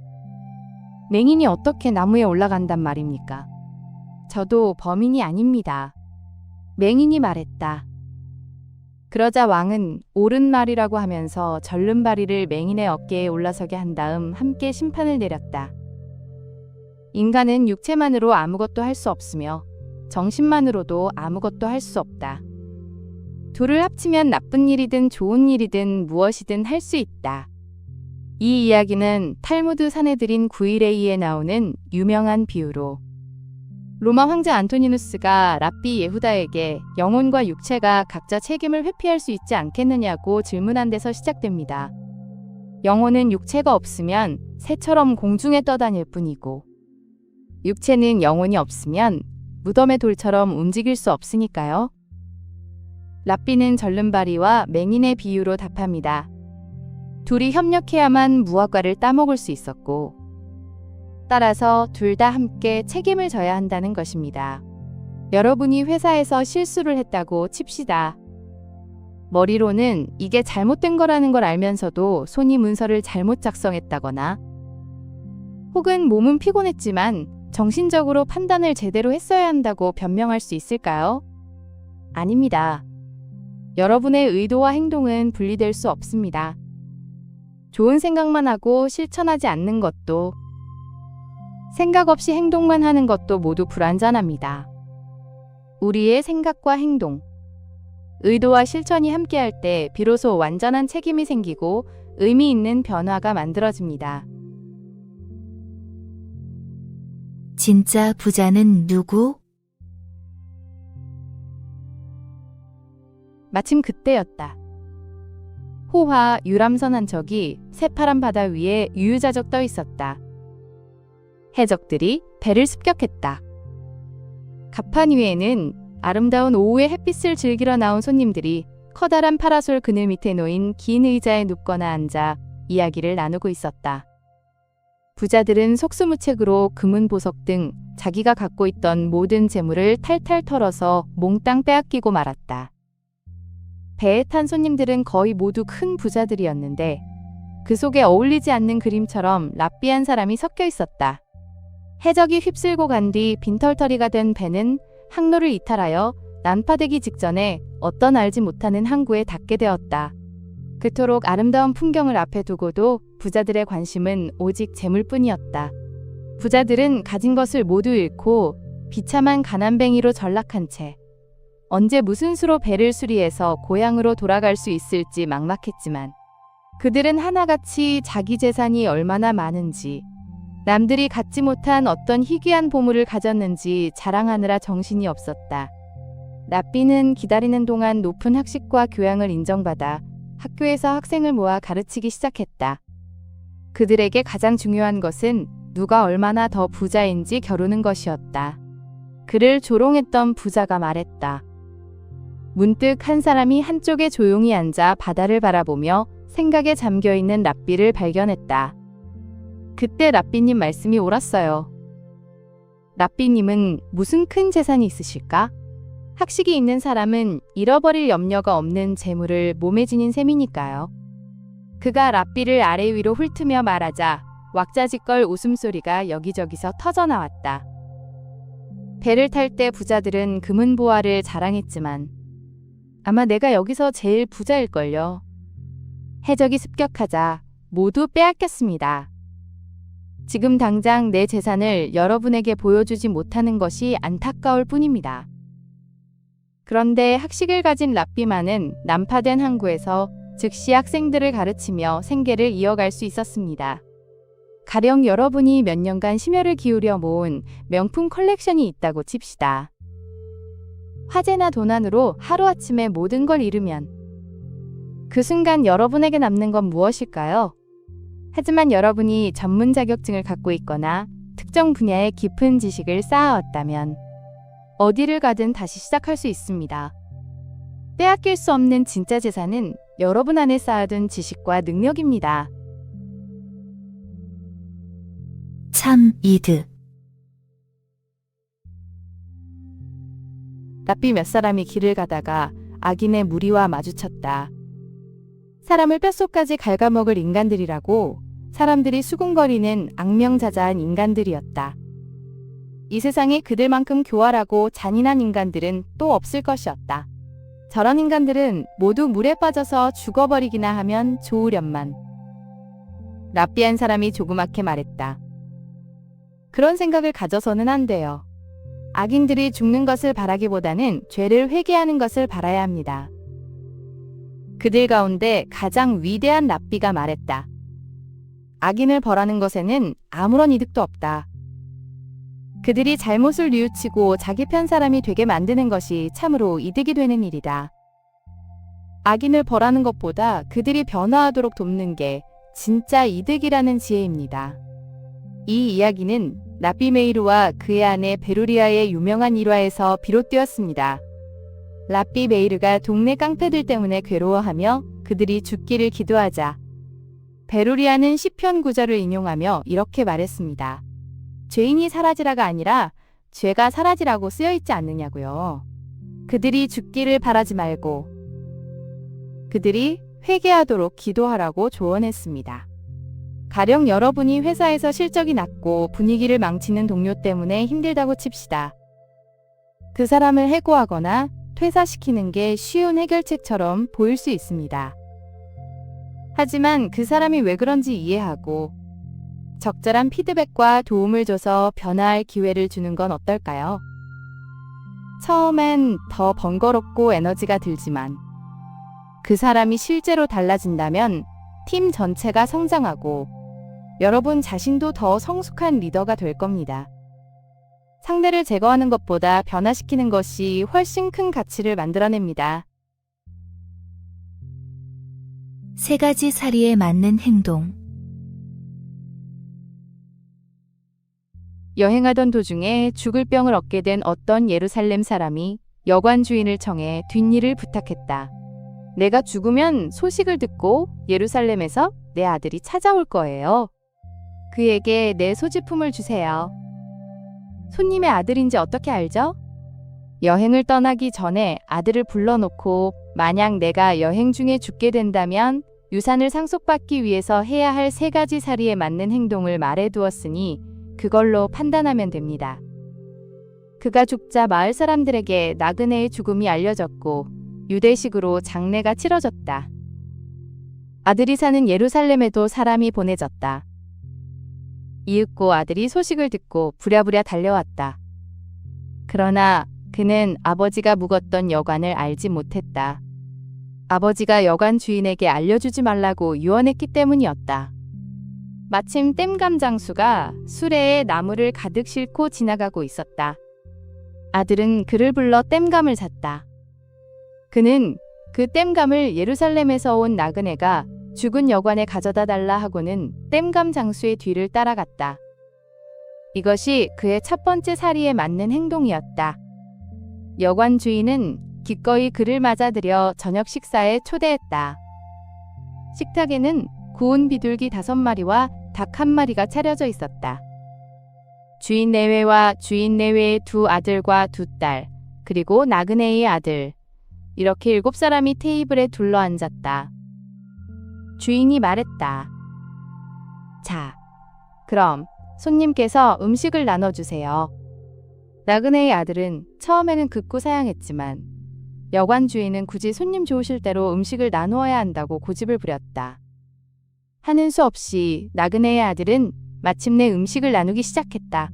맹인이 어떻게 나무에 올라간단 말입니까? 저도 범인이 아닙니다. 맹인이 말했다. 그러자 왕은 옳은 말이라고 하면서 절름발이를 맹인의 어깨에 올라서게 한 다음 함께 심판을 내렸다. 인간은 육체만으로 아무것도 할 수 없으며 정신만으로도 아무것도 할 수 없다. 둘을 합치면 나쁜 일이든 좋은 일이든 무엇이든 할 수 있다. 이 이야기는 탈무드 사내들인 9일에이에 나오는 유명한 비유로 로마 황제 안토니누스가 랍비 예후다에게 영혼과 육체가 각자 책임을 회피할 수 있지 않겠느냐고 질문한 데서 시작됩니다. 영혼은 육체가 없으면 새처럼 공중에 떠다닐 뿐이고, 육체는 영혼이 없으면 무덤의 돌처럼 움직일 수 없으니까요. 랍비는 절름발이와 맹인의 비유로 답합니다. 둘이 협력해야만 무화과를 따먹을 수 있었고, 따라서 둘 다 함께 책임을 져야 한다는 것입니다. 여러분이 회사에서 실수를 했다고 칩시다. 머리로는 이게 잘못된 거라는 걸 알면서도 손이 문서를 잘못 작성했다거나, 혹은 몸은 피곤했지만 정신적으로 판단을 제대로 했어야 한다고 변명할 수 있을까요? 아닙니다. 여러분의 의도와 행동은 분리될 수 없습니다. 좋은 생각만 하고 실천하지 않는 것도 생각 없이 행동만 하는 것도 모두 불완전합니다. 우리의 생각과 행동, 의도와 실천이 함께할 때 비로소 완전한 책임이 생기고 의미 있는 변화가 만들어집니다. 진짜 부자는 누구? 마침 그때였다. 호화 유람선 한 척이 새파란 바다 위에 유유자적 떠 있었다. 해적들이 배를 습격했다. 갑판 위에는 아름다운 오후의 햇빛을 즐기러 나온 손님들이 커다란 파라솔 그늘 밑에 놓인 긴 의자에 눕거나 앉아 이야기를 나누고 있었다. 부자들은 속수무책으로 금은 보석 등 자기가 갖고 있던 모든 재물을 탈탈 털어서 몽땅 빼앗기고 말았다. 배에 탄 손님들은 거의 모두 큰 부자들이었는데 그 속에 어울리지 않는 그림처럼 랍비한 사람이 섞여 있었다. 해적이 휩쓸고 간 뒤 빈털터리가 된 배는 항로를 이탈하여 난파되기 직전에 어떤 알지 못하는 항구에 닿게 되었다. 그토록 아름다운 풍경을 앞에 두고도 부자들의 관심은 오직 재물뿐이었다. 부자들은 가진 것을 모두 잃고 비참한 가난뱅이로 전락한 채 언제 무슨 수로 배를 수리해서 고향으로 돌아갈 수 있을지 막막했지만 그들은 하나같이 자기 재산이 얼마나 많은지 남들이 갖지 못한 어떤 희귀한 보물을 가졌는지 자랑하느라 정신이 없었다. 랍비는 기다리는 동안 높은 학식과 교양을 인정받아 학교에서 학생을 모아 가르치기 시작했다. 그들에게 가장 중요한 것은 누가 얼마나 더 부자인지 겨루는 것이었다. 그를 조롱했던 부자가 말했다. 문득 한 사람이 한쪽에 조용히 앉아 바다를 바라보며 생각에 잠겨있는 랍비를 발견했다. 그때 랍비님 말씀이 옳았어요. 랍비님은 무슨 큰 재산이 있으실까? 학식이 있는 사람은 잃어버릴 염려가 없는 재물을 몸에 지닌 셈이니까요. 그가 랍비를 아래 위로 훑으며 말하자 왁자지껄 웃음소리가 여기저기서 터져나왔다. 배를 탈 때 부자들은 금은 보화를 자랑했지만 아마 내가 여기서 제일 부자일걸요. 해적이 습격하자 모두 빼앗겼습니다. 지금 당장 내 재산을 여러분에게 보여주지 못하는 것이 안타까울 뿐입니다. 그런데 학식을 가진 랍비만은 난파된 항구에서 즉시 학생들을 가르치며 생계를 이어갈 수 있었습니다. 가령 여러분이 몇 년간 심혈을 기울여 모은 명품 컬렉션이 있다고 칩시다. 화재나 도난으로 하루아침에 모든 걸 잃으면 그 순간 여러분에게 남는 건 무엇일까요? 하지만 여러분이 전문 자격증을 갖고 있거나 특정 분야의 깊은 지식을 쌓아왔다면 어디를 가든 다시 시작할 수 있습니다. 빼앗길 수 없는 진짜 재산은 여러분 안에 쌓아둔 지식과 능력입니다. 참 이득. 랍비 몇 사람이 길을 가다가 악인의 무리와 마주쳤다. 사람을 뼛속까지 갉아먹을 인간들이라고 사람들이 수군거리는 악명자자한 인간들이었다. 이 세상에 그들만큼 교활하고 잔인한 인간들은 또 없을 것이었다. 저런 인간들은 모두 물에 빠져서 죽어버리기나 하면 좋으련만. 랍비 한 사람이 조그맣게 말했다. 그런 생각을 가져서는 안 돼요. 악인들이 죽는 것을 바라기보다는 죄를 회개하는 것을 바라야 합니다. 그들 가운데 가장 위대한 랍비가 말했다. 악인을 벌하는 것에는 아무런 이득도 없다. 그들이 잘못을 뉘우치고 자기 편 사람이 되게 만드는 것이 참으로 이득이 되는 일이다. 악인을 벌하는 것보다 그들이 변화하도록 돕는 게 진짜 이득이라는 지혜입니다. 이 이야기는 랍비 메이르와 그의 아내 베루리아의 유명한 일화에서 비롯되었습니다. 랍비 메이르가 동네 깡패들 때문에 괴로워하며 그들이 죽기를 기도하자 베루리아는 시편 구절을 인용하며 이렇게 말했습니다. 죄인이 사라지라가 아니라 죄가 사라지라고 쓰여있지 않느냐고요. 그들이 죽기를 바라지 말고 그들이 회개하도록 기도하라고 조언했습니다. 가령 여러분이 회사에서 실적이 낮고 분위기를 망치는 동료 때문에 힘들다고 칩시다. 그 사람을 해고하거나 퇴사시키는 게 쉬운 해결책처럼 보일 수 있습니다. 하지만 그 사람이 왜 그런지 이해하고 적절한 피드백과 도움을 줘서 변화할 기회를 주는 건 어떨까요? 처음엔 더 번거롭고 에너지가 들지만 그 사람이 실제로 달라진다면 팀 전체가 성장하고 여러분 자신도 더 성숙한 리더가 될 겁니다. 상대를 제거하는 것보다 변화시키는 것이 훨씬 큰 가치를 만들어냅니다. 3가지 사리에 맞는 행동. 여행하던 도중에 죽을 병을 얻게 된 어떤 예루살렘 사람이 여관 주인을 청해 뒷일을 부탁했다. 내가 죽으면 소식을 듣고 예루살렘에서 내 아들이 찾아올 거예요. 그에게 내 소지품을 주세요. 손님의 아들인지 어떻게 알죠? 여행을 떠나기 전에 아들을 불러놓고 만약 내가 여행 중에 죽게 된다면 유산을 상속받기 위해서 해야 할 3가지 사리에 맞는 행동을 말해두었으니 그걸로 판단하면 됩니다. 그가 죽자 마을 사람들에게 나그네의 죽음이 알려졌고 유대식으로 장례가 치러졌다. 아들이 사는 예루살렘에도 사람이 보내졌다. 이윽고 아들이 소식을 듣고 부랴부랴 달려왔다. 그러나 그는 아버지가 묵었던 여관을 알지 못했다. 아버지가 여관 주인에게 알려주지 말라고 유언했기 때문이었다. 마침 뗏감 장수가 수레에 나무를 가득 싣고 지나가고 있었다. 아들은 그를 불러 뗏감을 샀다. 그는 그 뗏감을 예루살렘에서 온 나그네가 죽은 여관에 가져다 달라 하고는 뗏감 장수의 뒤를 따라갔다. 이것이 그의 첫 번째 사리에 맞는 행동이었다. 여관 주인은 기꺼이 그를 맞아들여 저녁 식사에 초대했다. 식탁에는 구운 비둘기 5마리와 닭 1마리가 차려져 있었다. 주인 내외와 주인 내외의 2 아들과 2 딸, 그리고 나그네의 아들, 이렇게 7사람이 테이블에 둘러앉았다. 주인이 말했다. 자, 그럼 손님께서 음식을 나눠주세요. 나그네의 아들은 처음에는 극구 사양했지만 여관 주인은 굳이 손님 좋으실 대로 음식을 나누어야 한다고 고집을 부렸다. 하는 수 없이 나그네의 아들은 마침내 음식을 나누기 시작했다.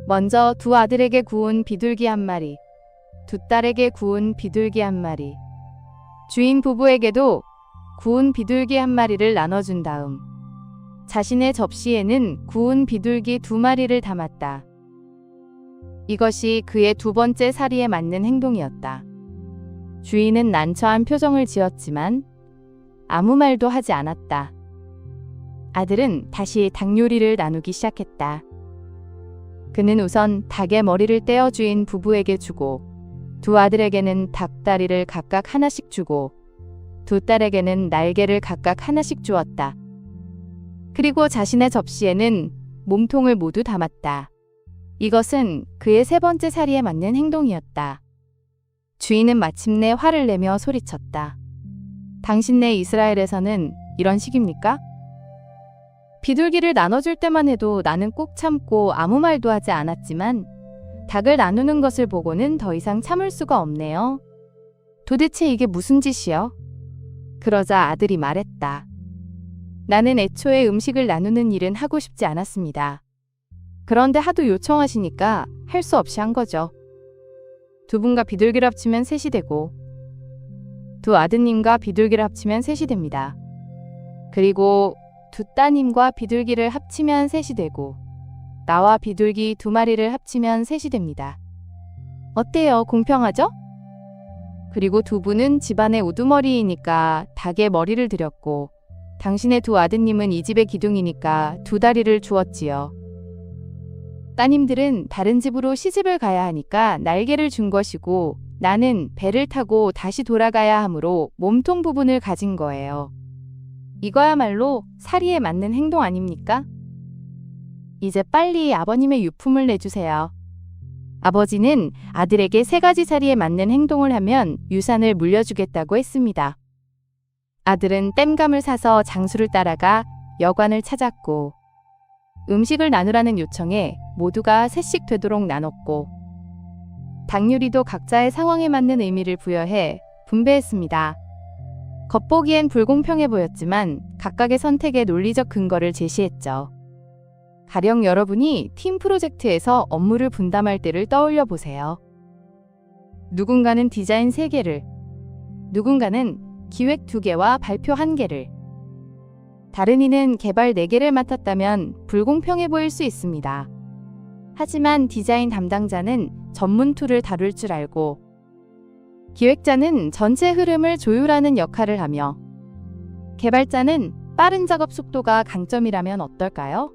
먼저 2 아들에게 구운 비둘기 1마리, 2 딸에게 구운 비둘기 1마리, 주인 부부에게도 구운 비둘기 1마리를 나눠준 다음 자신의 접시에는 구운 비둘기 2마리를 담았다. 이것이 그의 2번째 사리에 맞는 행동이었다. 주인은 난처한 표정을 지었지만 아무 말도 하지 않았다. 아들은 다시 닭 요리를 나누기 시작했다. 그는 우선 닭의 머리를 떼어 주인 부부에게 주고 2 아들에게는 닭다리를 각각 하나씩 주고 2 딸에게는 날개를 각각 하나씩 주었다. 그리고 자신의 접시에는 몸통을 모두 담았다. 이것은 그의 3번째 사리에 맞는 행동이었다. 주인은 마침내 화를 내며 소리쳤다. 당신네 이스라엘에서는 이런 식입니까? 비둘기를 나눠줄 때만 해도 나는 꼭 참고 아무 말도 하지 않았지만 닭을 나누는 것을 보고는 더 이상 참을 수가 없네요. 도대체 이게 무슨 짓이요? 그러자 아들이 말했다. 나는 애초에 음식을 나누는 일은 하고 싶지 않았습니다. 그런데 하도 요청하시니까 할 수 없이 한 거죠. 2분과 비둘기를 합치면 3이 되고 2 아드님과 비둘기를 합치면 3이 됩니다. 그리고 2 따님과 비둘기를 합치면 3이 되고 나와 비둘기 2마리를 합치면 3이 됩니다. 어때요? 공평하죠? 그리고 2분은 집안의 우두머리이니까 닭의 머리를 드렸고 당신의 2 아드님은 이 집의 기둥이니까 2 다리를 주었지요. 따님들은 다른 집으로 시집을 가야 하니까 날개를 준 것이고 나는 배를 타고 다시 돌아가야 하므로 몸통 부분을 가진 거예요. 이거야말로 사리에 맞는 행동 아닙니까? 이제 빨리 아버님의 유품을 내주세요. 아버지는 아들에게 3가지 사리에 맞는 행동을 하면 유산을 물려주겠다고 했습니다. 아들은 뗏감을 사서 장수를 따라가 여관을 찾았고 음식을 나누라는 요청에 모두가 3씩 되도록 나눴고 닭 요리도 각자의 상황에 맞는 의미를 부여해 분배했습니다. 겉보기엔 불공평해 보였지만 각각의 선택의 논리적 근거를 제시했죠. 가령 여러분이 팀 프로젝트에서 업무를 분담할 때를 떠올려 보세요. 누군가는 디자인 3개를, 누군가는 기획 2개와 발표 1개를, 다른 이는 개발 4개를 맡았다면 불공평해 보일 수 있습니다. 하지만 디자인 담당자는 전문 툴을 다룰 줄 알고, 기획자는 전체 흐름을 조율하는 역할을 하며, 개발자는 빠른 작업 속도가 강점이라면 어떨까요?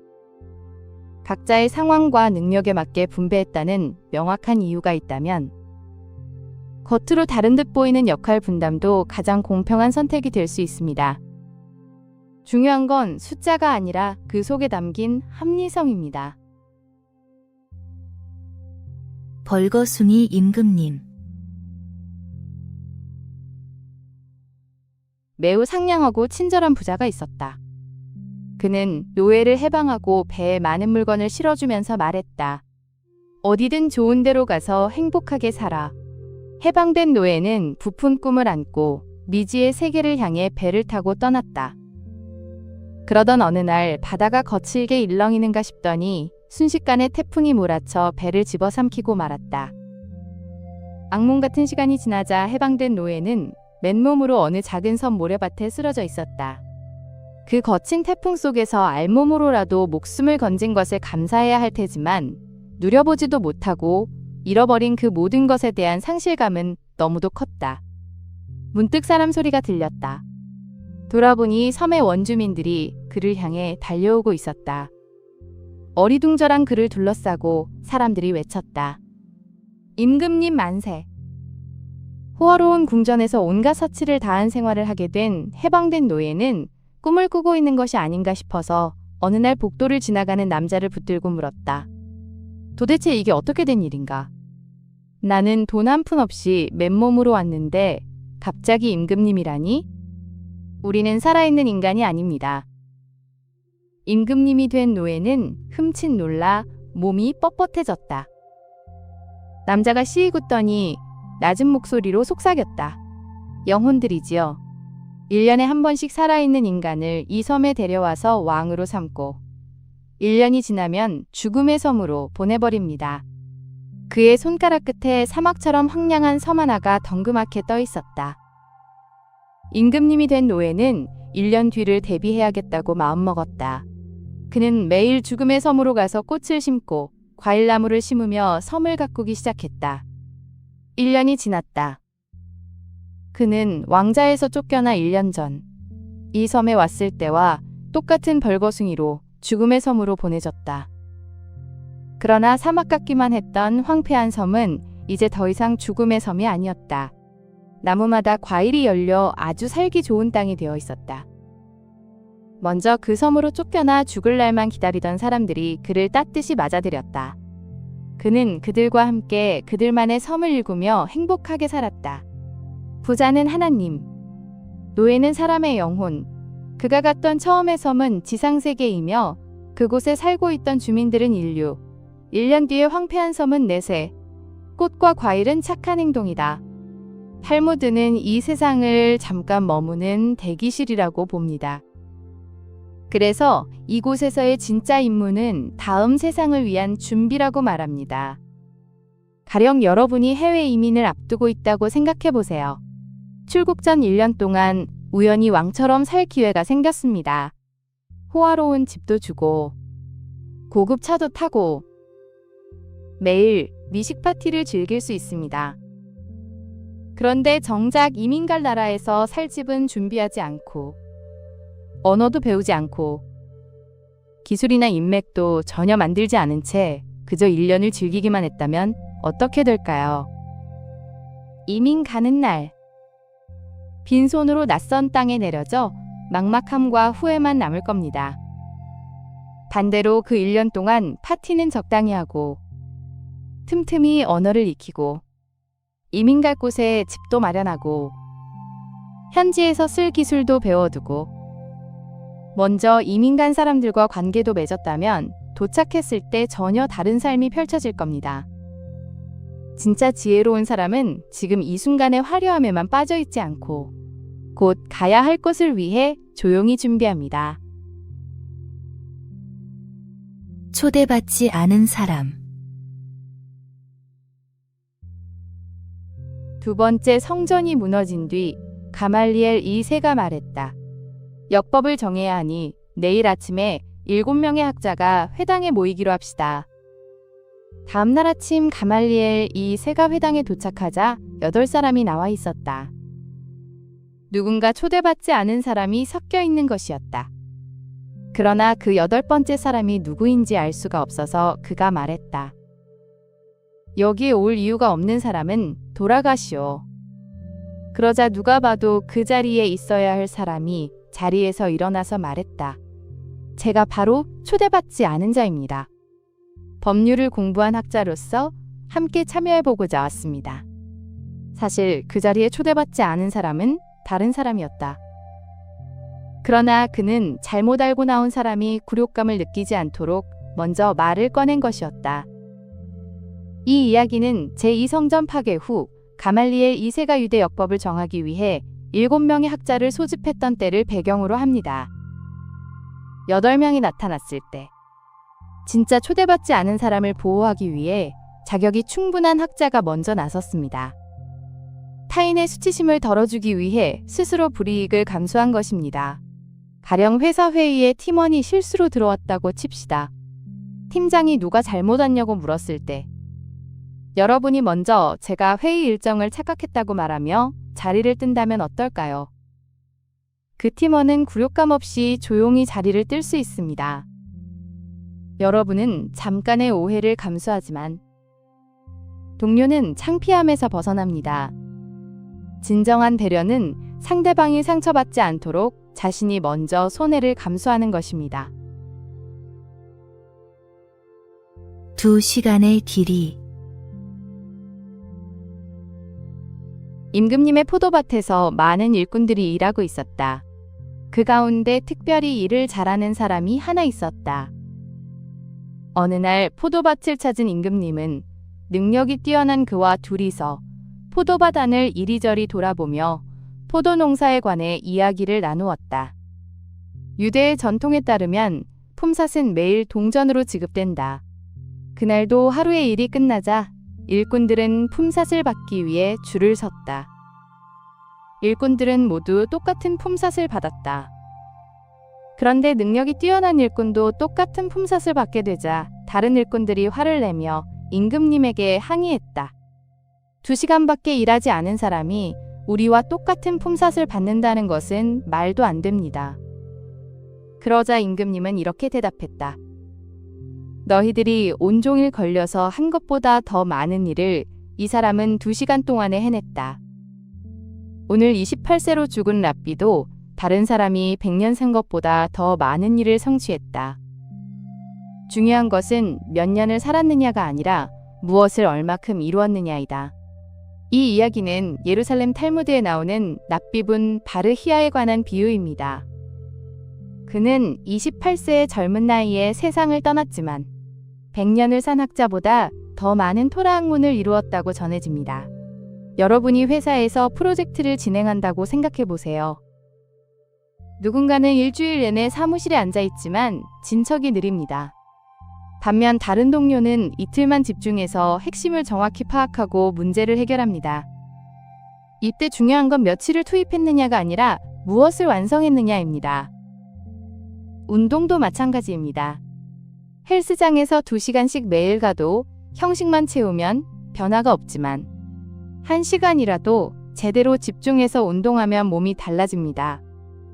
각자의 상황과 능력에 맞게 분배했다는 명확한 이유가 있다면, 겉으로 다른 듯 보이는 역할 분담도 가장 공평한 선택이 될 수 있습니다. 중요한 건 숫자가 아니라 그 속에 담긴 합리성입니다. 벌거숭이 임금님. 매우 상냥하고 친절한 부자가 있었다. 그는 노예를 해방하고 배에 많은 물건을 실어주면서 말했다. 어디든 좋은 데로 가서 행복하게 살아. 해방된 노예는 부푼 꿈을 안고 미지의 세계를 향해 배를 타고 떠났다. 그러던 어느 날 바다가 거칠게 일렁이는가 싶더니 순식간에 태풍이 몰아쳐 배를 집어삼키고 말았다. 악몽 같은 시간이 지나자 해방된 노예는 맨몸으로 어느 작은 섬 모래밭에 쓰러져 있었다. 그 거친 태풍 속에서 알몸으로라도 목숨을 건진 것에 감사해야 할 테지만 누려보지도 못하고 잃어버린 그 모든 것에 대한 상실감은 너무도 컸다. 문득 사람 소리가 들렸다. 돌아보니 섬의 원주민들이 그를 향해 달려오고 있었다. 어리둥절한 그를 둘러싸고 사람들이 외쳤다. 임금님 만세! 호화로운 궁전에서 온갖 사치를 다한 생활을 하게 된 해방된 노예는 꿈을 꾸고 있는 것이 아닌가 싶어서 어느 날 복도를 지나가는 남자를 붙들고 물었다. 도대체 이게 어떻게 된 일인가? 나는 돈 한 푼 없이 맨몸으로 왔는데 갑자기 임금님이라니? 우리는 살아있는 인간이 아닙니다. 임금님이 된 노예는 흠칫 놀라 몸이 뻣뻣해졌다. 남자가 시익 웃더니 낮은 목소리로 속삭였다. 영혼들이지요. 1년에 한 번씩 살아있는 인간을 이 섬에 데려와서 왕으로 삼고 1년이 지나면 죽음의 섬으로 보내버립니다. 그의 손가락 끝에 사막처럼 황량한 섬 하나가 덩그맣게 떠 있었다. 임금님이 된 노예는 1년 뒤를 대비해야겠다고 마음먹었다. 그는 매일 죽음의 섬으로 가서 꽃을 심고 과일나무를 심으며 섬을 가꾸기 시작했다. 1년이 지났다. 그는 왕자에서 쫓겨나 1년 전 이 섬에 왔을 때와 똑같은 벌거숭이로 죽음의 섬으로 보내졌다. 그러나 사막 같기만 했던 황폐한 섬은 이제 더 이상 죽음의 섬이 아니었다. 나무마다 과일이 열려 아주 살기 좋은 땅이 되어 있었다. 먼저 그 섬으로 쫓겨나 죽을 날만 기다리던 사람들이 그를 따뜻이 맞아들였다. 그는 그들과 함께 그들만의 섬을 일구며 행복하게 살았다. 부자는 하나님, 노예는 사람의 영혼, 그가 갔던 처음의 섬은 지상세계이며 그곳에 살고 있던 주민들은 인류, 1년 뒤에 황폐한 섬은 내세, 꽃과 과일은 착한 행동이다. 탈무드는 이 세상을 잠깐 머무는 대기실이라고 봅니다. 그래서 이곳에서의 진짜 임무는 다음 세상을 위한 준비라고 말합니다. 가령 여러분이 해외 이민을 앞두고 있다고 생각해 보세요. 출국 전 1년 동안 우연히 왕처럼 살 기회가 생겼습니다. 호화로운 집도 주고 고급 차도 타고 매일 미식 파티를 즐길 수 있습니다. 그런데 정작 이민 갈 나라에서 살 집은 준비하지 않고 언어도 배우지 않고 기술이나 인맥도 전혀 만들지 않은 채 그저 1년을 즐기기만 했다면 어떻게 될까요? 이민 가는 날, 빈손으로 낯선 땅에 내려져 막막함과 후회만 남을 겁니다. 반대로 그 1년 동안 파티는 적당히 하고 틈틈이 언어를 익히고 이민 갈 곳에 집도 마련하고 현지에서 쓸 기술도 배워두고 먼저 이민 간 사람들과 관계도 맺었다면 도착했을 때 전혀 다른 삶이 펼쳐질 겁니다. 진짜 지혜로운 사람은 지금 이 순간의 화려함에만 빠져 있지 않고 곧 가야 할 곳을 위해 조용히 준비합니다. 초대받지 않은 사람. 두 번째 성전이 무너진 뒤 가말리엘 2세가 말했다. 역법을 정해야 하니 내일 아침에 7명의 학자가 회당에 모이기로 합시다. 다음 날 아침 가말리엘 2세가 회당에 도착하자 8사람이 나와 있었다. 누군가 초대받지 않은 사람이 섞여 있는 것이었다. 그러나 그 8번째 사람이 누구인지 알 수가 없어서 그가 말했다. 여기에 올 이유가 없는 사람은 돌아가시오. 그러자 누가 봐도 그 자리에 있어야 할 사람이 자리에서 일어나서 말했다. 제가 바로 초대받지 않은 자입니다. 법률을 공부한 학자로서 함께 참여해보고자 왔습니다. 사실 그 자리에 초대받지 않은 사람은 다른 사람이었다. 그러나 그는 잘못 알고 나온 사람이 굴욕감을 느끼지 않도록 먼저 말을 꺼낸 것이었다. 이 이야기는 제2성전 파괴 후 가말리엘 2세가 유대 역법을 정하기 위해 7명의 학자를 소집했던 때를 배경으로 합니다. 8명이 나타났을 때 진짜 초대받지 않은 사람을 보호하기 위해 자격이 충분한 학자가 먼저 나섰습니다. 타인의 수치심을 덜어주기 위해 스스로 불이익을 감수한 것입니다. 가령 회사 회의에 팀원이 실수로 들어왔다고 칩시다. 팀장이 누가 잘못 왔냐고 물었을 때 여러분이 먼저 제가 회의 일정을 착각했다고 말하며 자리를 뜬다면 어떨까요? 그 팀원은 굴욕감 없이 조용히 자리를 뜰 수 있습니다. 여러분은 잠깐의 오해를 감수하지만 동료는 창피함에서 벗어납니다. 진정한 배려는 상대방이 상처받지 않도록 자신이 먼저 손해를 감수하는 것입니다. 2시간의 길이. 임금님의 포도밭에서 많은 일꾼들이 일하고 있었다. 그 가운데 특별히 일을 잘하는 사람이 하나 있었다. 어느 날 포도밭을 찾은 임금님은 능력이 뛰어난 그와 둘이서 포도밭 안을 이리저리 돌아보며 포도 농사에 관해 이야기를 나누었다. 유대의 전통에 따르면 품삯은 매일 동전으로 지급된다. 그날도 하루의 일이 끝나자 일꾼들은 품삯을 받기 위해 줄을 섰다. 일꾼들은 모두 똑같은 품삯을 받았다. 그런데 능력이 뛰어난 일꾼도 똑같은 품삯을 받게 되자 다른 일꾼들이 화를 내며 임금님에게 항의했다. 2시간밖에 일하지 않은 사람이 우리와 똑같은 품삯을 받는다는 것은 말도 안 됩니다. 그러자 임금님은 이렇게 대답했다. 너희들이 온종일 걸려서 한 것보다 더 많은 일을 이 사람은 2시간 동안에 해냈다. 오늘 28세로 죽은 랍비도 다른 사람이 100년 산 것보다 더 많은 일을 성취했다. 중요한 것은 몇 년을 살았느냐가 아니라 무엇을 얼마큼 이루었느냐이다. 이 이야기는 예루살렘 탈무드에 나오는 랍비분 바르히야에 관한 비유입니다. 그는 28세의 젊은 나이에 세상을 떠났지만 100년을 산 학자보다 더 많은 토라 학문을 이루었다고 전해집니다. 여러분이 회사에서 프로젝트를 진행한다고 생각해 보세요. 누군가는 일주일 내내 사무실에 앉아 있지만 진척이 느립니다. 반면 다른 동료는 이틀만 집중해서 핵심을 정확히 파악하고 문제를 해결합니다. 이때 중요한 건 며칠을 투입했느냐가 아니라 무엇을 완성했느냐입니다. 운동도 마찬가지입니다. 헬스장에서 2시간씩 매일 가도 형식만 채우면 변화가 없지만 1시간이라도 제대로 집중해서 운동하면 몸이 달라집니다.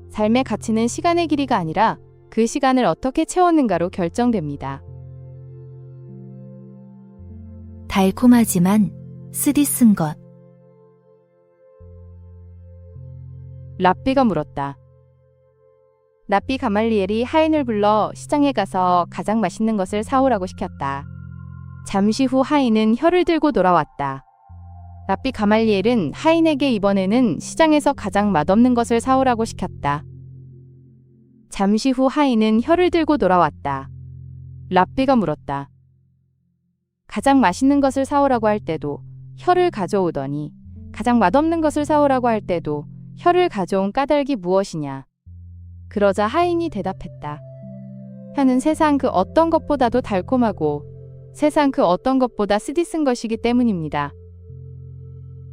삶의 가치는 시간의 길이가 아니라 그 시간을 어떻게 채웠는가로 결정됩니다. 달콤하지만 쓰디쓴 것. 랍비가 물었다. 랍비 가말리엘이 하인을 불러 시장에 가서 가장 맛있는 것을 사오라고 시켰다. 잠시 후 하인은 혀를 들고 돌아왔다. 랍비 가말리엘은 하인에게 이번에는 시장에서 가장 맛없는 것을 사오라고 시켰다. 잠시 후 하인은 혀를 들고 돌아왔다. 랍비가 물었다. 가장 맛있는 것을 사오라고 할 때도 혀를 가져오더니 가장 맛없는 것을 사오라고 할 때도 혀를 가져온 까닭이 무엇이냐? 그러자 하인이 대답했다. 혀는 세상 그 어떤 것보다도 달콤하고 세상 그 어떤 것보다 쓰디쓴 것이기 때문입니다.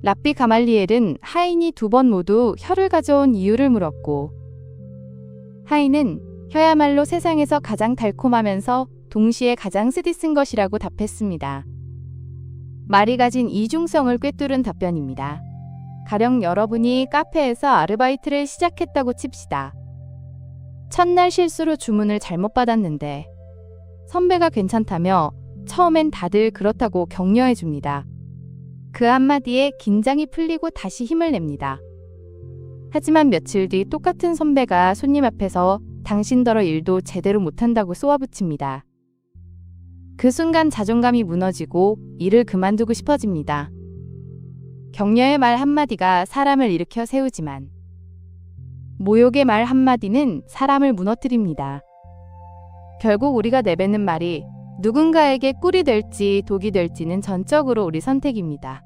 랍비 가말리엘은 하인이 2번 모두 혀를 가져온 이유를 물었고, 하인은 혀야말로 세상에서 가장 달콤하면서 동시에 가장 쓰디쓴 것이라고 답했습니다. 말이 가진 이중성을 꿰뚫은 답변입니다. 가령 여러분이 카페에서 아르바이트를 시작했다고 칩시다. 첫날 실수로 주문을 잘못 받았는데 선배가 괜찮다며 처음엔 다들 그렇다고 격려해 줍니다. 그 한마디에 긴장이 풀리고 다시 힘을 냅니다. 하지만 며칠 뒤 똑같은 선배가 손님 앞에서 당신더러 일도 제대로 못한다고 쏘아붙입니다. 그 순간 자존감이 무너지고 일을 그만두고 싶어집니다. 격려의 말 한마디가 사람을 일으켜 세우지만 모욕의 말 한마디는 사람을 무너뜨립니다. 결국 우리가 내뱉는 말이 누군가에게 꿀이 될지 독이 될지는 전적으로 우리 선택입니다.